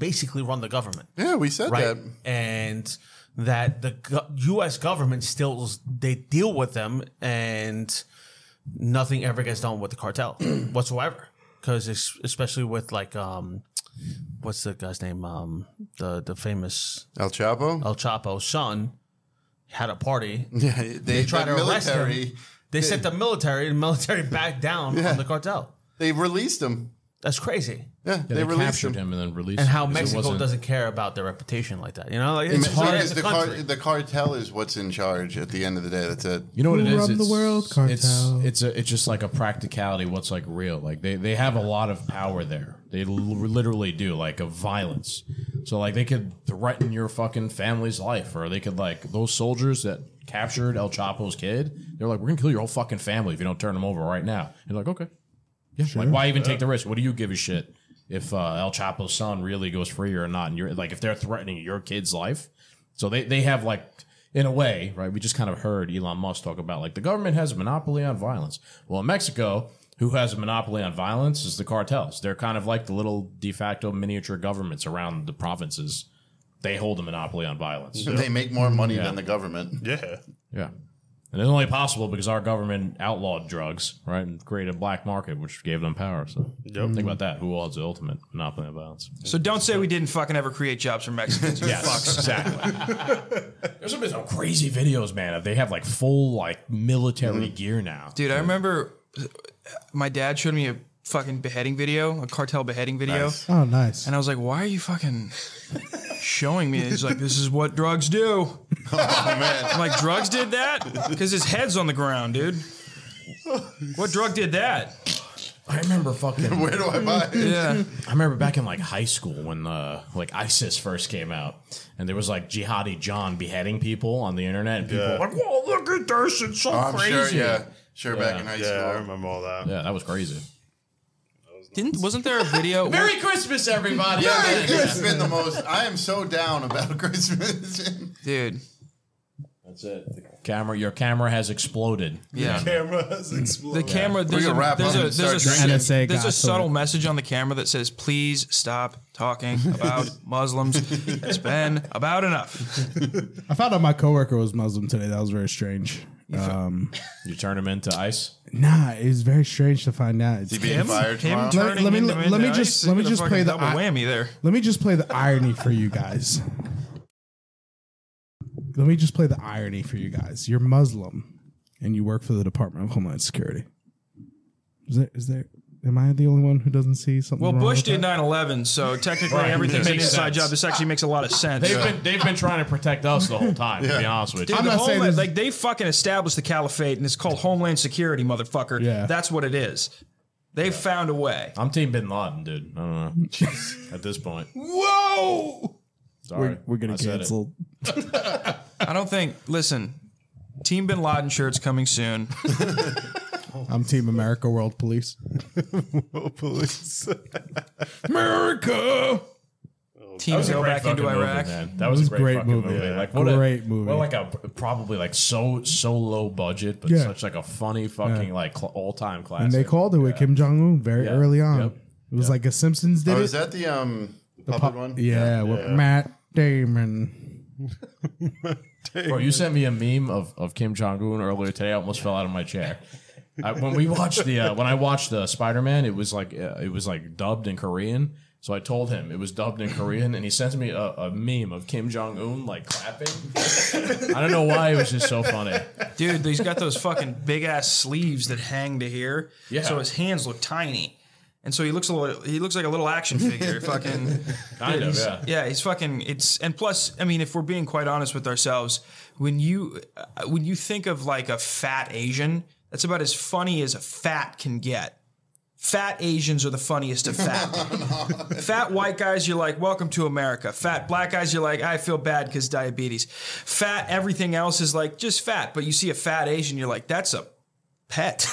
basically run the government. Yeah, we said Right. that. And that the U.S. government still, they deal with them and nothing ever gets done with the cartel whatsoever. Because especially with like, what's the guy's name? The famous El Chapo? El Chapo's son had a party. Yeah, They tried to arrest him. military. They sent the military back down Yeah. on the cartel. They released him. That's crazy. Yeah, Yeah, they they released captured him. him and then released And him how 'cause it Mexico wasn't- doesn't care about their reputation like that. You know, like it's It's hard like as a the, country. the cartel is what's in charge at the end of the day. That's it. You know what it Who is? run the world? Cartel. It's just like a practicality. What's like real? Like they have a lot of power there. They literally do, like, of violence. So like they could threaten your fucking family's life, or they could, like, those soldiers that captured El Chapo's kid. They're like, we're gonna kill your whole fucking family if you don't turn them over right now. You're like, okay, yeah. Sure. Like, why even take the risk? What do you give a shit if El Chapo's son really goes free or not? And you're like, if they're threatening your kid's life, so they have, like, in a way, right? We just kind of heard Elon Musk talk about, like, the government has a monopoly on violence. Well, in Mexico, who has a monopoly on violence is the cartels. They're kind of like the little de facto miniature governments around the provinces. They hold a monopoly on violence. They make more money Yeah. than the government. Yeah. Yeah. And it's only possible because our government outlawed drugs, right? And created a black market, which gave them power. So think about that. Who holds the ultimate monopoly on violence? So don't say we didn't fucking ever create jobs for Mexicans. You Yes, fucks. exactly. There's been some crazy videos, man. They have like full like military gear now. Dude, I remember my dad showed me a fucking beheading video, a cartel beheading video. Nice. Oh, nice. And I was like, why are you fucking showing me? He's like, this is what drugs do. Oh man, I'm like, drugs did that? Because his head's on the ground, dude. What drug did that? I remember fucking. where do I buy it? Yeah. I remember back in like high school when like ISIS first came out, and there was like Jihadi John beheading people on the internet, and people were like, "Whoa, look at this! It's so Oh, I'm crazy!" sure, back in high Yeah, school. I remember all that. Yeah, that was crazy. Wasn't there a video? Merry Christmas, everybody! Yeah, it's been the most. I am so down about Christmas. Dude. That's it. Your camera has exploded. Yeah. Camera has exploded. The camera, there's can wrap up and a start drinking. there's NSA a subtle got message on the camera that says, please stop talking about Muslims. It's been about enough. I found out my coworker was Muslim today. That was very strange. You turn him into ice. Nah, it was very strange to find out. It's He being fired tomorrow. turning let me into just ice, let me you just got a play the fucking double whammy there. Let me just play the irony for you guys. Let me just play the irony for you guys. You're Muslim and you work for the Department of Homeland Security. Is there am I the only one who doesn't see something Well, wrong Bush with did that? 9/11, so technically Right. everything's It an makes inside sense. job. This actually makes a lot of sense. They've been trying to protect us the whole time. To be honest with you, Dude, I'm the not saying Homeland, this- like they fucking established the caliphate, and it's called Homeland Security, motherfucker. Yeah. That's what it is. They found a way. I'm Team Bin Laden, dude. I don't know. At this point, Whoa! sorry, We're gonna I said it. cancel. I don't think. Listen, Team Bin Laden shirts coming soon. I'm Team America, World Police. World Police. America. Teams go back into Iraq. That was a great fucking movie. movie. Like Great movie. Well, like a probably like so low budget, but Yeah. such like a funny fucking like all time classic. And they called it with Kim Jong Un very Yeah. early on. Yep. It was like a Simpsons did Oh, it. is that the puppet one? Yeah, with Matt Damon. Bro, you sent me a meme of Kim Jong Un earlier today. I almost fell out of my chair. When we watched when I watched Spider-Man, it was like dubbed in Korean. So I told him it was dubbed in Korean, and he sent me a meme of Kim Jong Un like clapping. I don't know why, it was just so funny. Dude, he's got those fucking big ass sleeves that hang to here. Yeah. So his hands look tiny. And so he looks like a little action figure. Fucking Kind of, yeah. Yeah, he's fucking and plus, I mean, if we're being quite honest with ourselves, when you think of like a fat Asian, that's about as funny as a fat can get. Fat Asians are the funniest of fat. Fat white guys, you're like, welcome to America. Fat black guys, you're like, I feel bad because diabetes. Fat everything else is like just fat. But you see a fat Asian, you're like, that's a pet.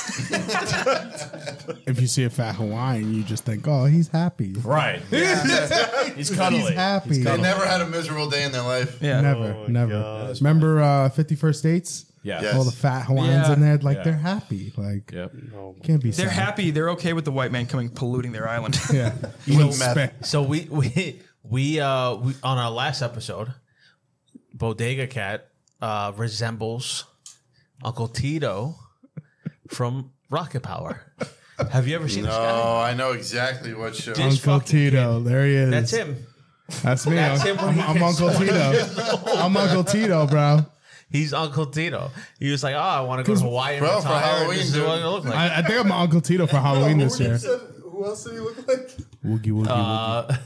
If you see a fat Hawaiian, you just think, oh, he's happy. Right. He's cuddly. He's happy. They never had a miserable day in their life. Yeah. Never. gosh. Remember 51st Dates? Yeah. Yes. All the fat Hawaiians Yeah. in there, like Yeah. they're happy. Like, Yep. can't be They're sad. happy. They're okay with the white man coming polluting their island. Yeah. With meth. So we on our last episode, Bodega Cat resembles Uncle Tito from Rocket Power. Have you ever seen this guy? No, I know exactly what show. This Uncle fucking Tito. There he is. That's him. That's me. That's him when he I'm gets Uncle so Tito. I'm Uncle Tito, bro. He's Uncle Tito. He was like, "Oh, I want to go to Hawaii and Bro, for retire. Halloween, This is what I look like." I think I'm Uncle Tito for Halloween this year. Who else did he look like? Woogie, woogie, woogie.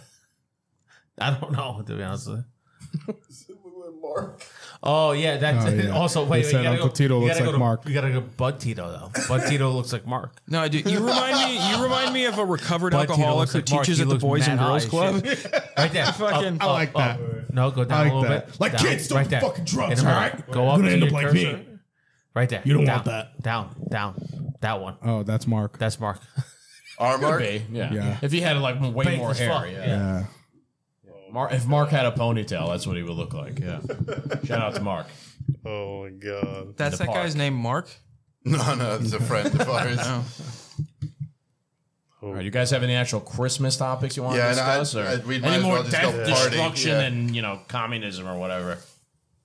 I don't know, to be honest with you. Mark. Oh yeah, that's Oh, yeah. also They wait. said Uncle Tito looks like Mark. You gotta go Bud Tito though. Bud Tito looks like Mark. No, dude, you remind me of a recovered Bud Tito alcoholic looks who like Mark. teaches He at the looks Boys and mad Girls high Club. shit. Right there. Fucking, I like that. No, go I down like a little that. bit. Like, Down. kids, don't right do there. fucking drugs, In the all middle. right? Go You're up gonna to end up your like me. cursor. Right there. You don't down, want that. Down. That one. Oh, that's Mark. That's Mark. Our Mark? Could be, yeah. Yeah. If he had like way Baked more as hair, fuck, yeah. Yeah. If Mark had a ponytail, that's what he would look like. Yeah. Shout out to Mark. Oh my god. That's the that guy's park. name, Mark? No, it's a friend of ours. All right, you guys have any actual Christmas topics you want Yeah, to and discuss? Or we'd might any as more well just death, go party, destruction, yeah. and communism or whatever?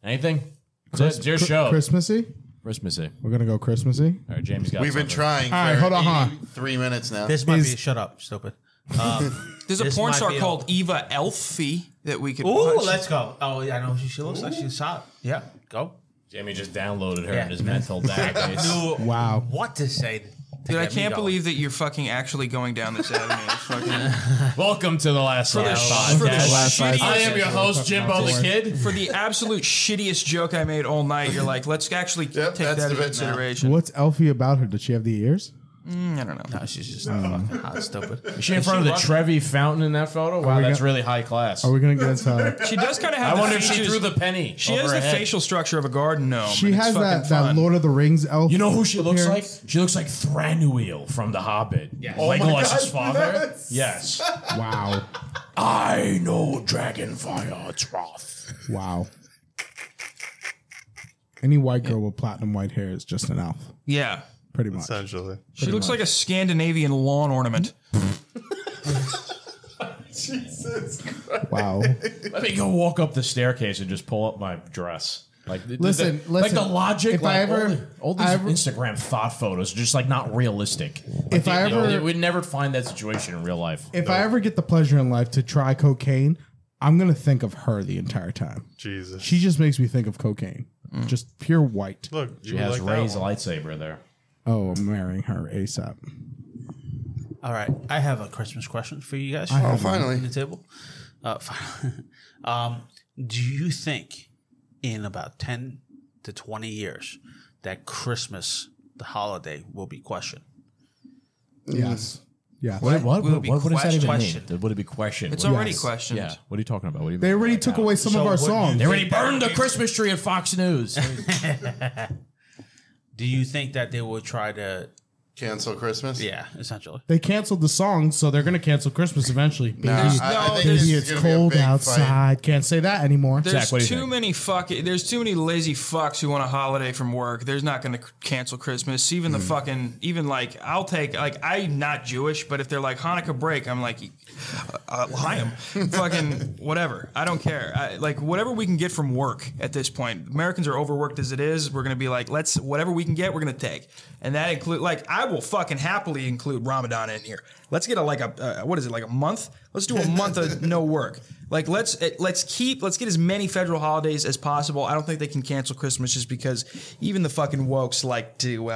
Anything? It's your show. Christmassy? Christmassy. We're going to go Christmassy? All right, Jamie's got We've been something. trying for All right, hold on. 3 minutes now. This might be. Shut up, stupid. There's a This porn might star be a- called Eva Elfie that we could Ooh, watch. let's go. Oh yeah, I know who she looks like. She's hot. Yeah, go. Jamie just downloaded her Yeah. in his mental database. Knew Wow. what to say. to Dude, I get me can't going. believe that you're fucking actually going down this avenue. It's fucking, Welcome to the Last for the, Podcast. for the Last shittiest- I am your host, Jimbo the Kid. For the absolute shittiest joke I made all night, you're like, let's actually Yep, take that's that the into bit now. consideration. What's Elfie about her? Does she have the ears? I don't know. No, she's just fucking hot, stupid. Is she in front of the Russian? Trevi fountain in that photo? Wow, we that's gonna- really high class. Are we going to get into... She does kind of have I the wonder if she features- threw the penny. She over has her the head. facial structure of a garden gnome. She and it's has fucking that fun. Lord of the Rings elf. You know who she looks like? appearance? She looks like Thranduil from The Hobbit. Yes. Oh Legolas's father. Yes. Yes. Wow. I know Dragonfire, its wrath. Wow. Any white girl with platinum white hair is just an elf. Yeah. Pretty much. Essentially. She looks like a Scandinavian lawn ornament. Jesus. Wow. Let me go walk up the staircase and just pull up my dress. Like, Listen, like the listen, logic. if Like I ever- all these I ever- Instagram thought photos are just like not realistic. Like, If I you know, ever- we'd never find that situation in real life. If I ever get the pleasure in life to try cocaine, I'm going to think of her the entire time. Jesus. She just makes me think of cocaine. Just pure white. Look, She you has like that Ray's one. lightsaber there. Oh, I'm marrying her ASAP. All right, I have a Christmas question for you guys. Oh, finally. On the table. Do you think in about 10 to 20 years that Christmas, the holiday, will be questioned? Yes. Yeah. What Will it be does that even questioned? mean? Would it be questioned? It's What- already Yes. questioned. Yeah. What are you talking about? What do you They mean? already took away some of our what do you songs. They already burned the Christmas tree at Fox News. Do you think that they will try to Cancel Christmas? Yeah, essentially. They canceled the song, so they're going to cancel Christmas eventually. Baby, I think this is it's gonna be a cold big outside. Can't say that anymore. There's too many lazy fucks who want a holiday from work. There's not going to cancel Christmas. Even the fucking, I'm not Jewish, but if they're like Hanukkah break, I'm like, I am fucking whatever. I don't care. Whatever we can get from work at this point. Americans are overworked as it is. We're going to be like, whatever we can get, we're going to take. And that include, I will fucking happily include Ramadan in here. Let's get a month? Let's do a month of no work. Let's get as many federal holidays as possible. I don't think they can cancel Christmas just because even the fucking wokes like to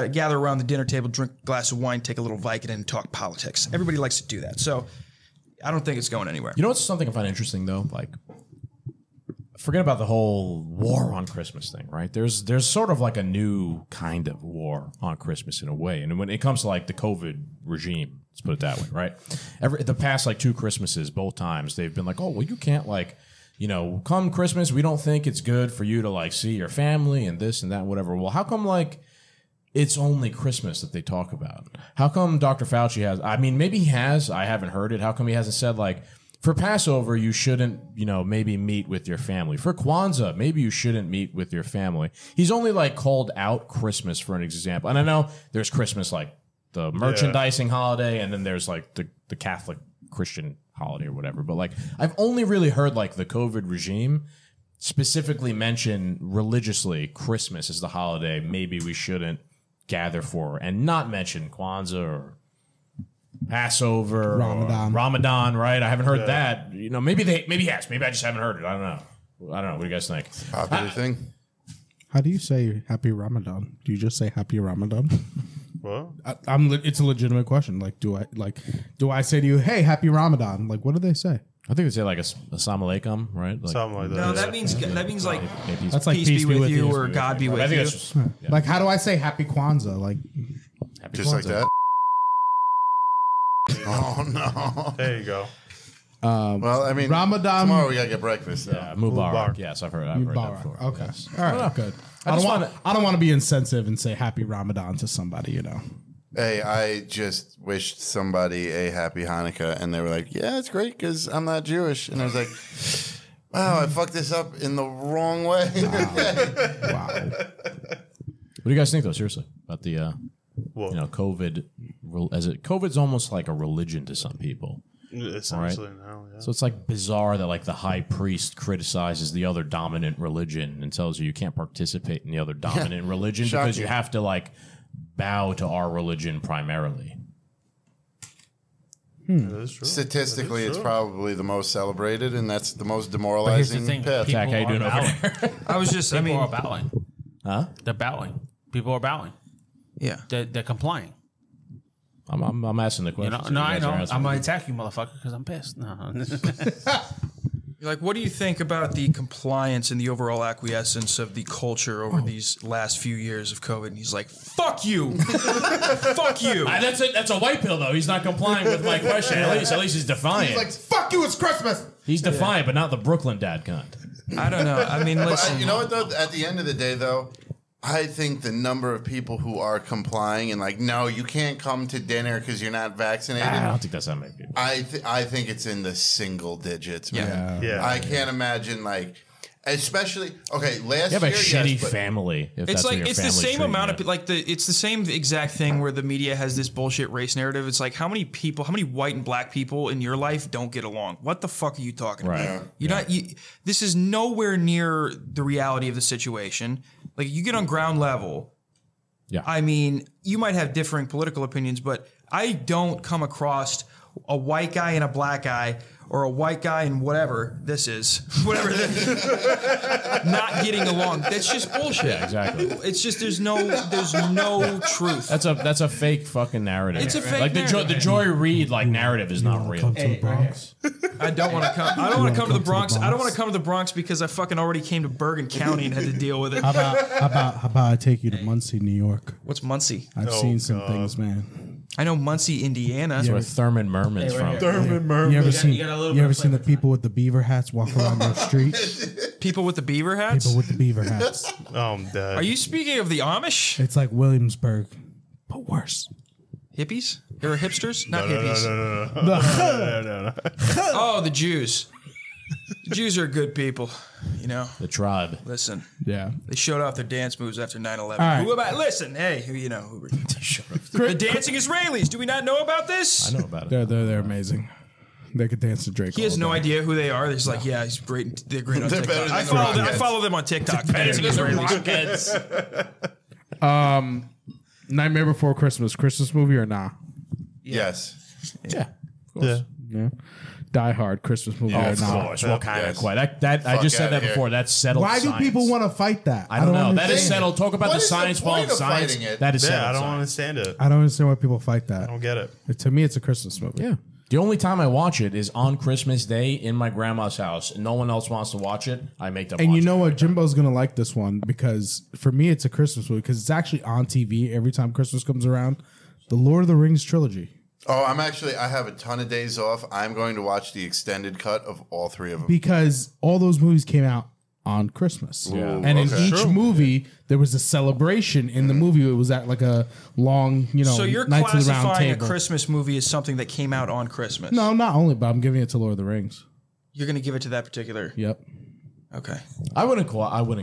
gather around the dinner table, drink a glass of wine, take a little Vicodin, and talk politics. Everybody likes to do that. So I don't think it's going anywhere. You know what's something I find interesting though? Forget about the whole war on Christmas thing, right? There's sort of like a new kind of war on Christmas in a way. And when it comes to the COVID regime, let's put it that way, right? The past 2 Christmases, both times, they've been like, oh, well, you can't come Christmas, we don't think it's good for you to see your family and this and that, whatever. Well, how come it's only Christmas that they talk about? How come Dr. Fauci has, maybe he has, I haven't heard it. How come he hasn't said for Passover, you shouldn't, maybe meet with your family. For Kwanzaa, maybe you shouldn't meet with your family. He's only called out Christmas for an example. And I know there's Christmas, the merchandising holiday, and then there's the Catholic Christian holiday or whatever. But I've only really heard the COVID regime specifically mention religiously Christmas as the holiday maybe we shouldn't gather for, and not mention Kwanzaa or Passover, Ramadan, right? I haven't heard that. Maybe yes. Maybe I just haven't heard it. I don't know. What do you guys think? Popular thing. How do you say Happy Ramadan? Do you just say Happy Ramadan? What? It's a legitimate question. Do I say to you, Hey, Happy Ramadan? What do they say? I think they say Assalamu alaikum, right? Something like that. No, that means That's peace be with you or God be with you. That's just, how do I say Happy Kwanzaa? Happy Just Kwanzaa. like that. Oh no! There you go. Ramadan. Tomorrow we gotta get breakfast. Yeah, Mubarak. Yes, I've heard that before. Okay, Yes. all right, good. I don't want to be insensitive and say Happy Ramadan to somebody. Hey, I just wished somebody a happy Hanukkah, and they were like, "Yeah, it's great because I'm not Jewish," and I was like, "Wow, I fucked this up in the wrong way." Wow. What do you guys think, though? Seriously, about the COVID? COVID's almost like a religion to some people. Essentially, now, yeah. So it's bizarre that the high priest criticizes the other dominant religion and tells you can't participate in the other dominant religion because you have to bow to our religion primarily. That is true. Statistically, it's probably the most celebrated, and that's the most But here's the demoralizing thing. path. Jack, how you doing over there? I was just, People are bowing. Huh? They're bowing. People are bowing. Yeah. They're complying. I'm asking the question. No, I know. I'm going to attack you, motherfucker, because I'm pissed. No. What do you think about the compliance and the overall acquiescence of the culture over these last few years of COVID? And he's like, fuck you. Fuck you. That's a white pill, though. He's not complying with my question. At least he's defiant. He's fuck you, it's Christmas. He's defiant, but not the Brooklyn dad cunt. I don't know. Listen. You know what, though? At the end of the day, though, I think the number of people who are complying and no, you can't come to dinner because you're not vaccinated. I don't think that's that many people. I think it's in the single digits, man. Yeah. I can't imagine especially last You have a year, shitty but family. If It's that's what your it's the family's same treating amount you. of it's the same exact thing where the media has this bullshit race narrative. It's how many white and black people in your life don't get along? What the fuck are you talking about? Right. This is nowhere near the reality of the situation. You get on ground level. Yeah. You might have differing political opinions, but I don't come across a white guy and a black guy or a white guy and whatever this is, not getting along. That's just bullshit. Yeah, exactly. It's just there's no truth. That's a fake fucking narrative. It's a fake narrative. The Joy Reid narrative is not real. Come to the Bronx. I don't want to come. I don't want to come to the Bronx. I don't want to come to the Bronx because I fucking already came to Bergen County and had to deal with it. How about I take you to Muncie, New York? What's Muncie? I've seen some things, man. I know Muncie, Indiana. That's where Thurman Merman's from. Thurman Merman. You ever seen the people with the beaver hats walk around the street? People with the beaver hats? People with the beaver hats. Oh, I'm dead. Are you speaking of the Amish? It's like Williamsburg. but worse. Hippies? There were hipsters? Not No. hippies. Oh, the Jews. The Jews are good people, you know. The tribe. Listen. Yeah. They showed off their dance moves after 9/11. All right. Who about? Listen, hey, you know, the dancing Israelis. Do we not know about this? I know about it. They're amazing. They could dance to Drake. He has all no day. idea who they are. He's like, yeah, he's great. They're great on They're better TikTok. than I the follow them. I Rockets. follow them on TikTok. Dancing Israelis. Nightmare Before Christmas. Christmas movie or nah? Yes. Yeah. Yeah. Die Hard. Christmas movie or Of nah? course. What kind of Yes. quite? That I Fuck just said outta that here. before. That's settled. Why do science. people want to fight that? I don't know. That is understand. settled. Talk about What the is the science point of of science. fighting it? That is settled. Yeah, I don't science. understand it. I don't understand why people fight that. I don't get it. To me, it's a Christmas movie. Yeah. The only time I watch it is on Christmas Day in my grandma's house, and no one else wants to watch it. I make them. And watch you know it. what? Jimbo's gonna like this one because for me, it's a Christmas movie because it's actually on TV every time Christmas comes around. The Lord of the Rings trilogy. Oh, I have a ton of days off. I'm going to watch the extended cut of all three of them. Because all those movies came out on Christmas. Yeah. And in Okay. each True. movie, there was a celebration in the movie. It was at like a long, So you're Knights of the Round classifying a Table. Christmas movie as something that came out on Christmas. No, not only, but I'm giving it to Lord of the Rings. You're going to give it to that particular. Yep. Okay. I wouldn't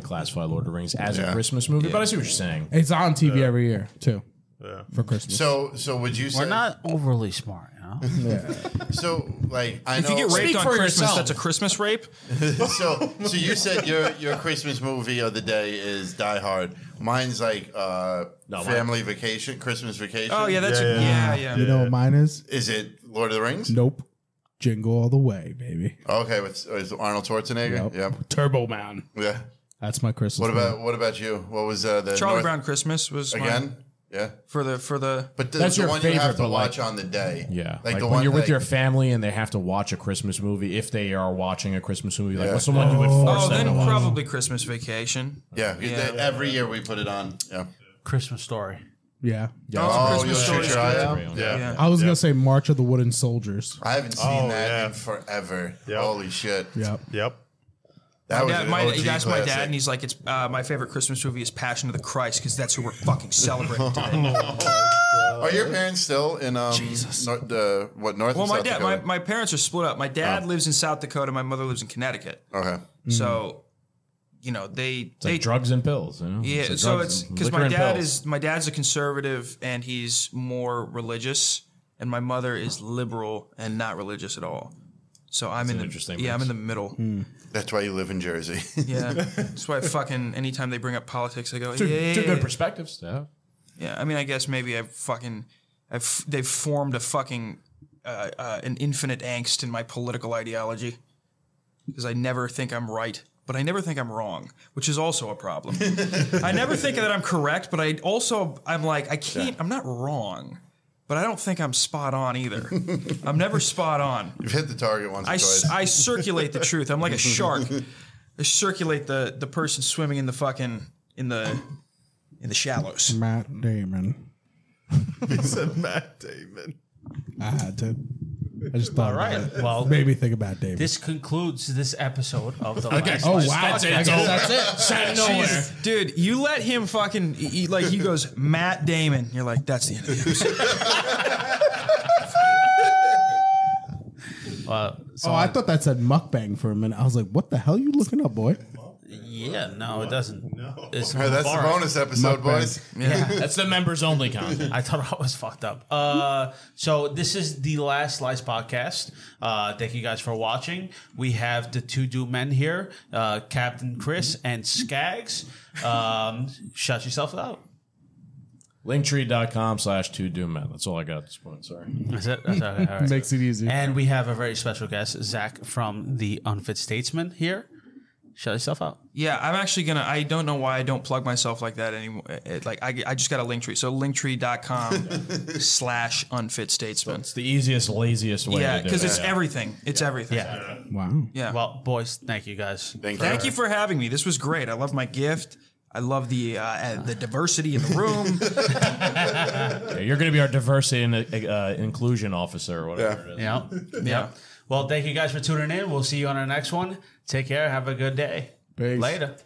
classify Lord of the Rings as a Christmas movie, but I see what you're saying. It's on TV every year, too. Yeah. For Christmas. So would you say We're not overly smart, you know? Yeah. So like I If know you get raped on for Christmas, yourself. that's a Christmas rape. so you said your Christmas movie of the day is Die Hard. Mine's like Family Vacation, Christmas Vacation. Oh yeah, that's yeah. You know what mine is? Is it Lord of the Rings? Nope. Jingle All the Way, baby. Okay, with is Arnold Schwarzenegger. Yep. Turbo Man. Yeah. That's my Christmas What about you? What was the Charlie Brown Christmas was again? mine. Yeah. For the But That's the your one favorite, you have to but watch like- on the day. Yeah, Like, the when one you're with like- your family and they have to watch a Christmas movie, if they are watching a Christmas movie, like Yeah. what's the one you would force Oh, them then to watch? probably Christmas Vacation. Yeah, every year we put it on. Yeah. Christmas Story. Yeah. Oh, Christmas you'll Story's shoot your eye good. out? Yeah. I was going to say March of the Wooden Soldiers. I haven't seen that in forever. Holy shit. Yep. That was My an dad, OG he asked my dad, classic. and he's like, "It's my favorite Christmas movie is Passion of the Christ because that's who we're fucking celebrating today." Are your parents still in North Well, and my South dad, Dakota? my parents are split up. My dad lives in South Dakota. My mother lives in Connecticut. Okay. So, they It's like drugs and pills. You know? Yeah, like so drugs it's and because liquor my and pills. dad's a conservative and he's more religious, and my mother is liberal and not religious at all. So I'm in the I'm in the middle. That's why you live in Jersey. Yeah, that's why fucking anytime they bring up politics, I go, Two yeah, good perspectives. Yeah. Yeah, I mean, I guess maybe they've formed a fucking an infinite angst in my political ideology because I never think I'm right. But I never think I'm wrong, which is also a problem. I never think that I'm correct, but I'm like, I'm not wrong, but I don't think I'm spot on either. I'm never spot on. You've hit the target once or twice. I circulate the truth. I'm like a shark. I circulate the person swimming in the fucking in the shallows. Matt Damon. He said Matt Damon. I had to. I just thought. All right. About it. Well, made me think about Damon. This concludes this episode of the. Okay. Last Oh Life wow! Podcast. I guess that's it. Sat of nowhere. Jeez, dude, you let him fucking he goes Matt Damon. You're like, that's the end of the episode. So I thought that said mukbang for a minute. I was like, "What the hell are you looking up, boy?" yeah, no, it doesn't. No, it's That's the bonus episode, Mukbang. boys. Yeah, That's the members only content. I thought I was fucked up. So this is the Last Slice podcast. Thank you guys for watching. We have the two do men here, Captain Chris and Scagz. Shut yourself out. Linktree.com/2doommen. That's all I got at this point. Sorry. That's it. That's okay. All right. Makes it easy. And we have a very special guest, Zach from the Unfit Statesman here. Shut yourself out. Yeah, I'm actually gonna. I don't know why I don't plug myself like that anymore. I just got a Linktree. So linktree.com/unfit statesman. It's the easiest, laziest way Yeah, to do it. because it's everything. It's everything. Yeah. Wow. Yeah. Well, boys, thank you guys. Thank you for having me. This was great. I love my gift. I love the diversity in the room. Yeah, you're going to be our diversity and inclusion officer or whatever it is. Yeah. Yeah. Well, thank you guys for tuning in. We'll see you on our next one. Take care. Have a good day. Peace. Later.